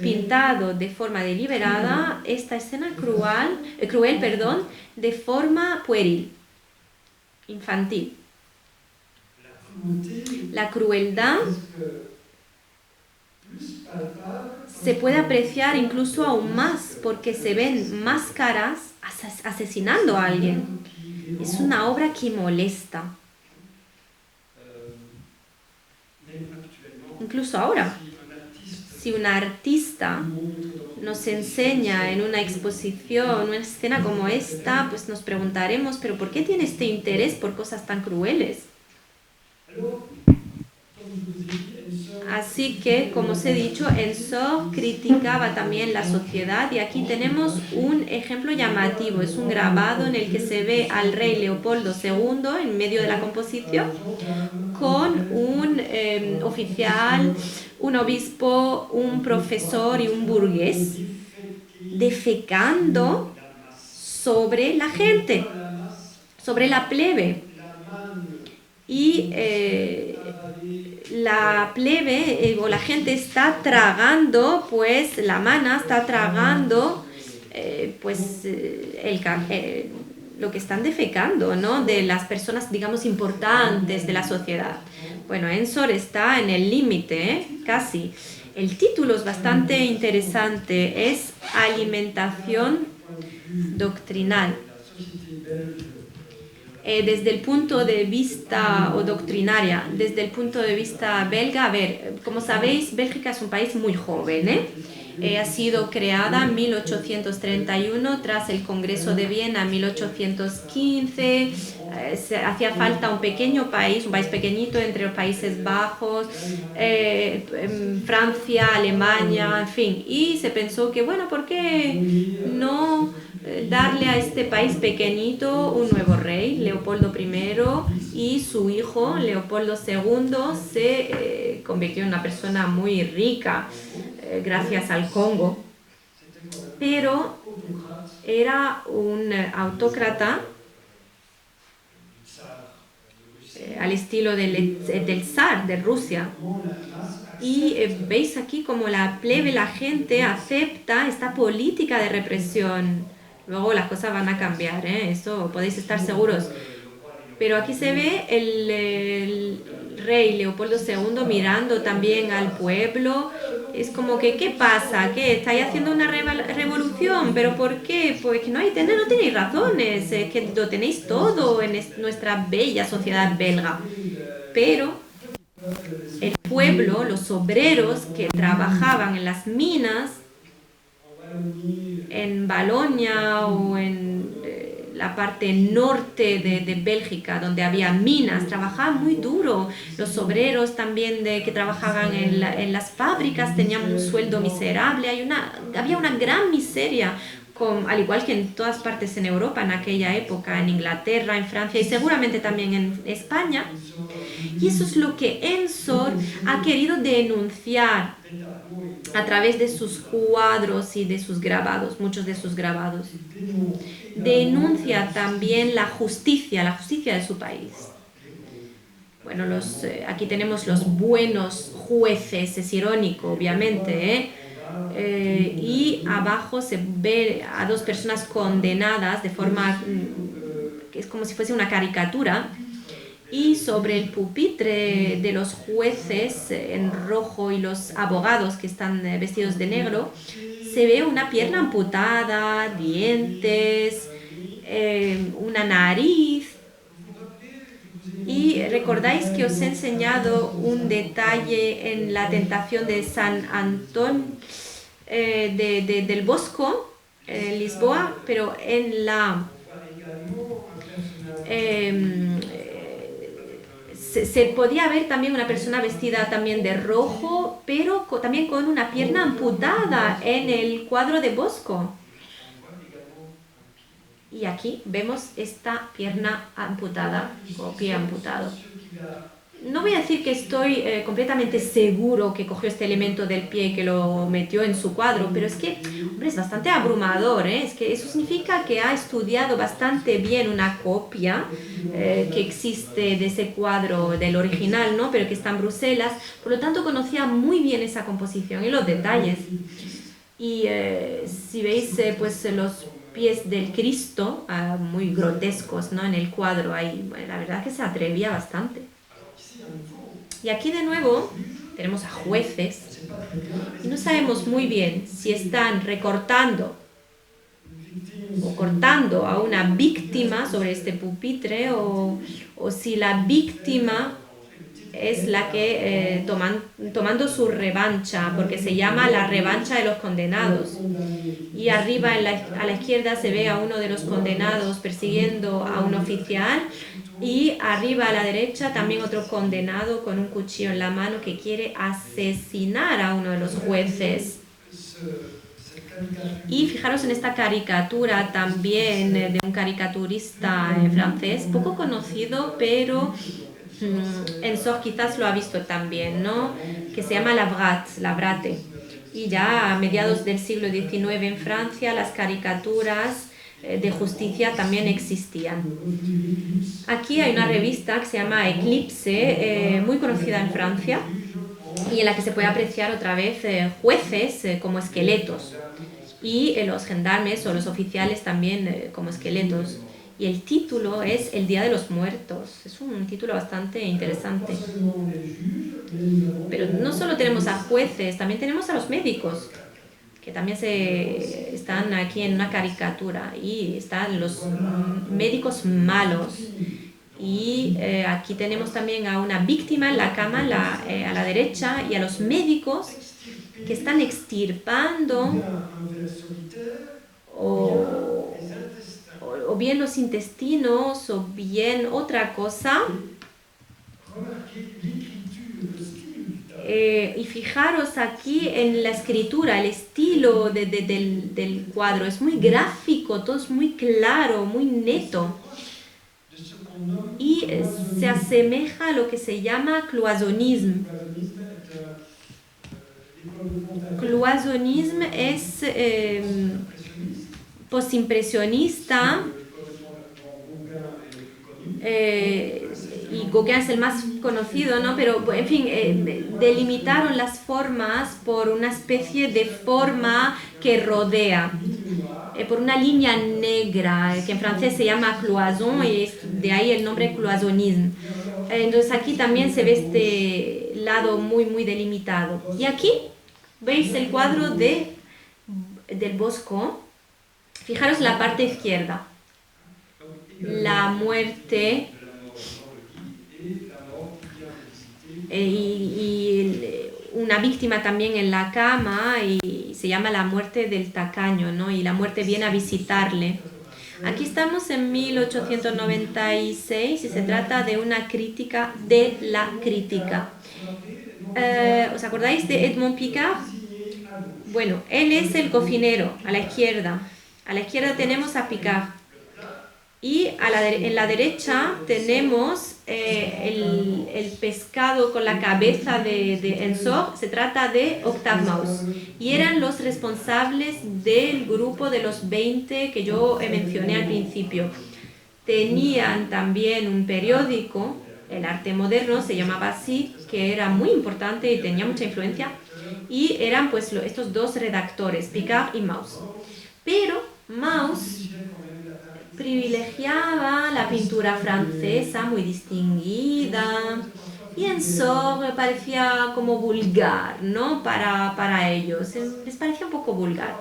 pintado de forma deliberada esta escena cruel, de forma pueril, infantil. La crueldad se puede apreciar incluso aún más porque se ven máscaras asesinando a alguien. Es una obra que molesta. Incluso ahora, si un artista nos enseña en una exposición una escena como esta, pues nos preguntaremos, ¿pero por qué tiene este interés por cosas tan crueles? Así que, como os he dicho, Ensor criticaba también la sociedad y aquí tenemos un ejemplo llamativo. Es un grabado en el que se ve al rey Leopoldo II en medio de la composición con un oficial, un obispo, un profesor y un burgués defecando sobre la gente, sobre la plebe. Y la plebe o la gente está tragando, pues la mana está tragando lo que están defecando, ¿no? De las personas, digamos, importantes de la sociedad. Bueno, Ensor está en el límite, casi. El título es bastante interesante, es Alimentación Doctrinal. Desde el punto de vista, o doctrinaria, desde el punto de vista belga, a ver, como sabéis, Bélgica es un país muy joven, ha sido creada en 1831 tras el Congreso de Viena en 1815. Hacía falta un pequeño país, un país pequeñito entre los Países Bajos, Francia, Alemania, en fin. Y se pensó que, bueno, ¿por qué no darle a este país pequeñito un nuevo rey, Leopoldo I, y su hijo, Leopoldo II, se convirtió en una persona muy rica gracias al Congo, pero era un autócrata al estilo del zar de Rusia. Y veis aquí como la plebe, la gente acepta esta política de represión. Luego las cosas van a cambiar, eso podéis estar seguros. Pero aquí se ve el rey Leopoldo II mirando también al pueblo. Es como que, ¿qué pasa? ¿Qué? ¿Estáis haciendo una revolución? ¿Pero por qué? Pues que no tenéis razones, que lo tenéis todo en nuestra bella sociedad belga. Pero el pueblo, los obreros que trabajaban en las minas, en Valonia o en la parte norte de Bélgica, donde había minas, trabajaban muy duro. Los obreros también que trabajaban en las fábricas tenían un sueldo miserable. Había una gran miseria, al igual que en todas partes en Europa en aquella época, en Inglaterra, en Francia y seguramente también en España. Y eso es lo que Ensor ha querido denunciar a través de sus cuadros y de sus grabados, muchos de sus grabados. Denuncia también la justicia de su país. Bueno, aquí tenemos los buenos jueces, es irónico, obviamente, y abajo se ve a dos personas condenadas de forma que es como si fuese una caricatura. Y sobre el pupitre de los jueces en rojo y los abogados que están vestidos de negro, se ve una pierna amputada, dientes, una nariz. Y recordáis que os he enseñado un detalle en la tentación de San Antón del Bosco, Lisboa, pero en la... se podía ver también una persona vestida también de rojo, pero también con una pierna amputada en el cuadro de Bosco. Y aquí vemos esta pierna amputada o pie amputado. no voy a decir que estoy completamente seguro que cogió este elemento del pie y que lo metió en su cuadro, pero es que, hombre, es bastante abrumador, ¿eh? Es que eso significa que ha estudiado bastante bien una copia que existe de ese cuadro del original, ¿no? Pero que está en Bruselas, por lo tanto conocía muy bien esa composición y los detalles. Y si veis, pues los pies del Cristo, muy grotescos, ¿no? En el cuadro ahí, bueno, la verdad que se atrevía bastante. Y aquí de nuevo tenemos a jueces y no sabemos muy bien si están recortando o cortando a una víctima sobre este pupitre o si la víctima es la que tomando su revancha, porque se llama la revancha de los condenados. Y arriba a la izquierda se ve a uno de los condenados persiguiendo a un oficial y arriba a la derecha también otro condenado con un cuchillo en la mano que quiere asesinar a uno de los jueces. Y fijaros en esta caricatura también de un caricaturista francés, poco conocido, pero Ensor quizás lo ha visto también, ¿no? Que se llama Lavrate. Y ya a mediados del siglo XIX en Francia las caricaturas de justicia también existían. Aquí hay una revista que se llama Eclipse, muy conocida en Francia, y en la que se puede apreciar otra vez jueces como esqueletos y los gendarmes o los oficiales también como esqueletos. Y el título es El Día de los Muertos. Es un título bastante interesante. Pero no solo tenemos a jueces, también tenemos a los médicos, que también están aquí en una caricatura. Y están los médicos malos. Y aquí tenemos también a una víctima en la cama a la derecha y a los médicos que están extirpando o bien los intestinos o bien otra cosa. Y fijaros aquí en la escritura, el estilo del cuadro es muy gráfico, todo es muy claro, muy neto. Y se asemeja a lo que se llama cloisonnisme. Cloisonnisme es postimpresionista, y Gauguin es el más conocido, ¿no? Pero, en fin, delimitaron las formas por una especie de forma que rodea, por una línea negra, que en francés se llama cloison, y de ahí el nombre cloisonnisme. Entonces aquí también se ve este lado muy, muy delimitado. Y aquí veis el cuadro del Bosco. Fijaros la parte izquierda. La muerte y una víctima también en la cama, y se llama La muerte del tacaño, ¿no? Y la muerte viene a visitarle. Aquí estamos en 1896 y se trata de una crítica de la crítica. ¿Os acordáis de Edmond Picard? Bueno, él es el cocinero, a la izquierda. A la izquierda tenemos a Picard. Y en la derecha tenemos el pescado con la cabeza de Ensor. Se trata de Octave Maus. Y eran los responsables del grupo de los 20 que yo mencioné al principio. Tenían también un periódico, El Arte Moderno, se llamaba así, que era muy importante y tenía mucha influencia. Y eran pues estos dos redactores, Picard y Maus. Pero Maus privilegiaba la pintura francesa muy distinguida y Ensor me parecía como vulgar, ¿no? Para ellos, les parecía un poco vulgar.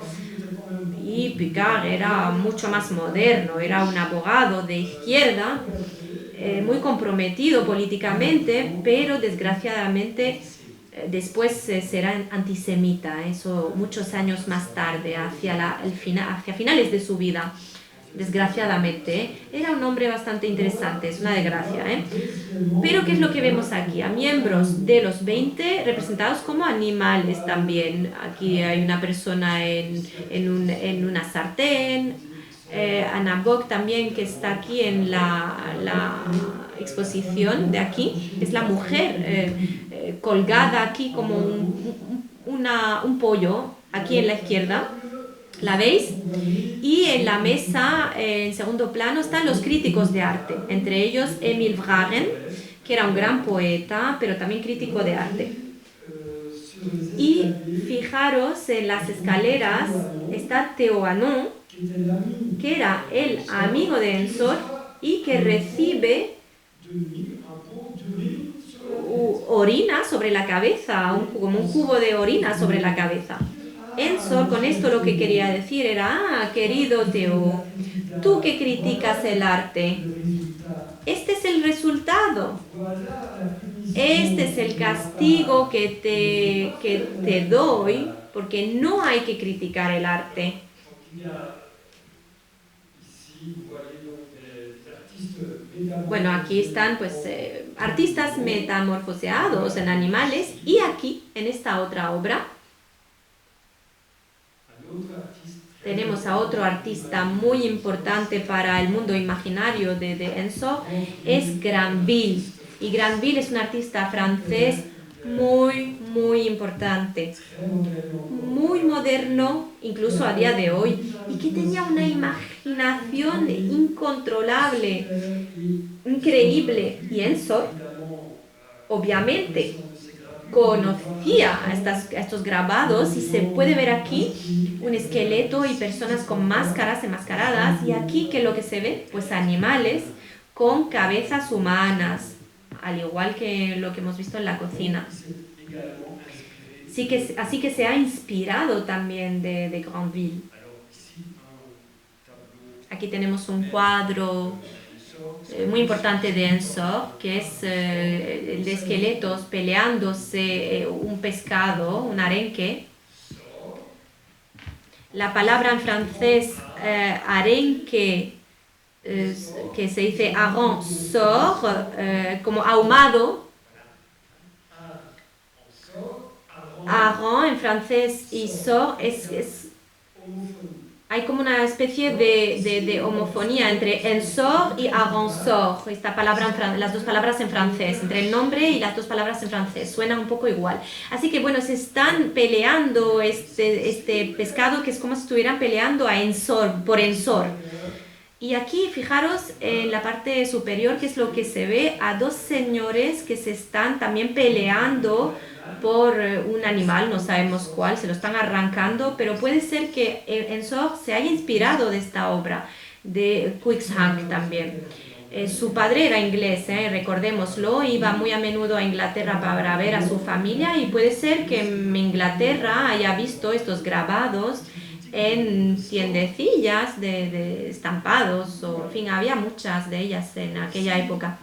Y Picard era mucho más moderno, era un abogado de izquierda, muy comprometido políticamente, pero desgraciadamente después será antisemita, eso muchos años más tarde, hacia finales de su vida. Desgraciadamente, era un hombre bastante interesante, es una desgracia, ¿eh? Pero ¿qué es lo que vemos aquí? A miembros de los 20 representados como animales también. Aquí hay una persona en una sartén, Anna Bock también, que está aquí en la exposición de aquí, es la mujer colgada aquí como un pollo, aquí en la izquierda. ¿La veis? Y en la mesa, en segundo plano, están los críticos de arte, entre ellos Emil Vragen, que era un gran poeta, pero también crítico de arte. Y fijaros, en las escaleras está Theohanon, que era el amigo de Ensor y que recibe orina sobre la cabeza, como un cubo de orina sobre la cabeza. Ensor con esto lo que quería decir era, querido Theo, tú que criticas el arte, este es el resultado, este es el castigo que te doy, porque no hay que criticar el arte. Bueno, aquí están pues artistas metamorfoseados en animales, y aquí, en esta otra obra, tenemos a otro artista muy importante para el mundo imaginario de Ensor, es Granville. Y Granville es un artista francés muy importante, muy moderno, incluso a día de hoy, y que tenía una imaginación incontrolable, increíble. Y Ensor, obviamente, conocía a estos grabados, y se puede ver aquí un esqueleto y personas con máscaras enmascaradas, y aquí que lo que se ve, pues animales con cabezas humanas, al igual que lo que hemos visto en la cocina. Así que se ha inspirado también de Granville. Aquí tenemos un cuadro muy importante de Ensor, que es el de esqueletos peleándose un pescado, un arenque. La palabra en francés arenque, que se dice hareng sort, como ahumado. Hareng en francés y sort hay como una especie de homofonía entre Ensor y Arensor, las dos palabras en francés, entre el nombre y las dos palabras en francés, suenan un poco igual. Así que bueno, se están peleando este pescado, que es como si estuvieran peleando por Ensor. Y aquí, fijaros en la parte superior, que es lo que se ve, a dos señores que se están también peleando por un animal, no sabemos cuál, se lo están arrancando, pero puede ser que Ensor se haya inspirado de esta obra, de Cruikshank también. Su padre era inglés, recordémoslo, iba muy a menudo a Inglaterra para ver a su familia, y puede ser que en Inglaterra haya visto estos grabados en tiendecillas de estampados, o en fin, había muchas de ellas en aquella época.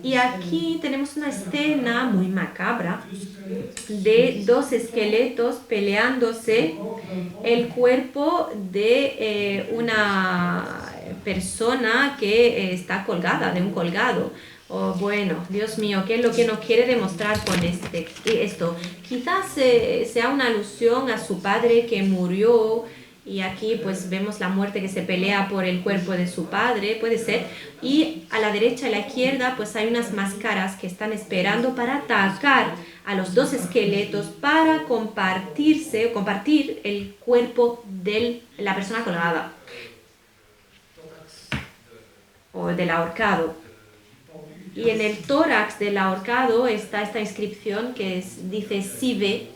Y aquí tenemos una escena muy macabra de dos esqueletos peleándose el cuerpo de una persona que está colgada, de un colgado. Oh, bueno, Dios mío, ¿qué es lo que nos quiere demostrar con esto? Quizás sea una alusión a su padre que murió, y aquí pues vemos la muerte que se pelea por el cuerpo de su padre, puede ser. Y a la derecha y a la izquierda pues hay unas máscaras que están esperando para atacar a los dos esqueletos para compartir el cuerpo de la persona colgada o del ahorcado. Y en el tórax del ahorcado está esta inscripción que dice Sive.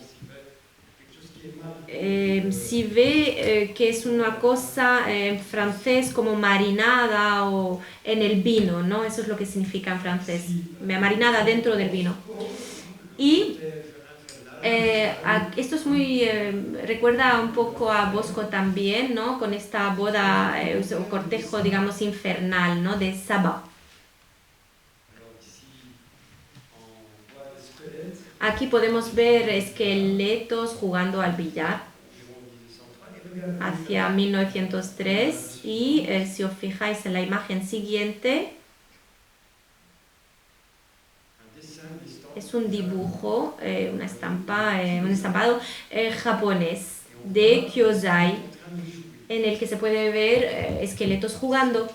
Sive, que es una cosa en francés como marinada o en el vino, ¿no? Eso es lo que significa en francés, marinada dentro del vino. Y esto es muy, recuerda un poco a Bosco también, ¿no? Con esta boda o cortejo, digamos, infernal, ¿no? De Saba. Aquí podemos ver esqueletos jugando al billar hacia 1903, y si os fijáis en la imagen siguiente, es un dibujo, un estampado japonés de Kyōzai, en el que se puede ver esqueletos jugando.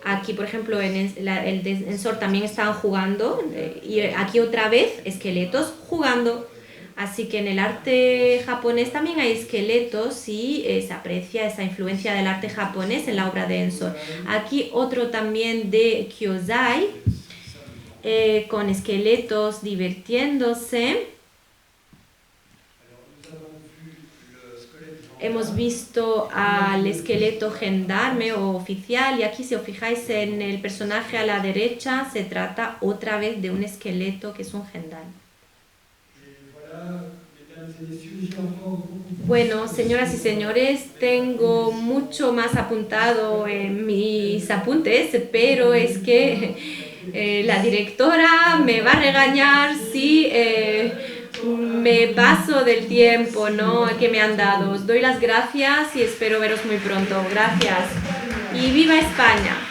Aquí, por ejemplo, en el Ensor también estaban jugando y aquí otra vez esqueletos jugando. Así que en el arte japonés también hay esqueletos y se aprecia esa influencia del arte japonés en la obra de Ensor. Aquí otro también de Kyōzai, con esqueletos divirtiéndose. Hemos visto al esqueleto gendarme o oficial y aquí si os fijáis en el personaje a la derecha se trata otra vez de un esqueleto que es un gendarme. Bueno, señoras y señores, tengo mucho más apuntado en mis apuntes, pero es que la directora me va a regañar si me paso del tiempo, ¿no?, que me han dado. Os doy las gracias y espero veros muy pronto. Gracias. Y ¡viva España!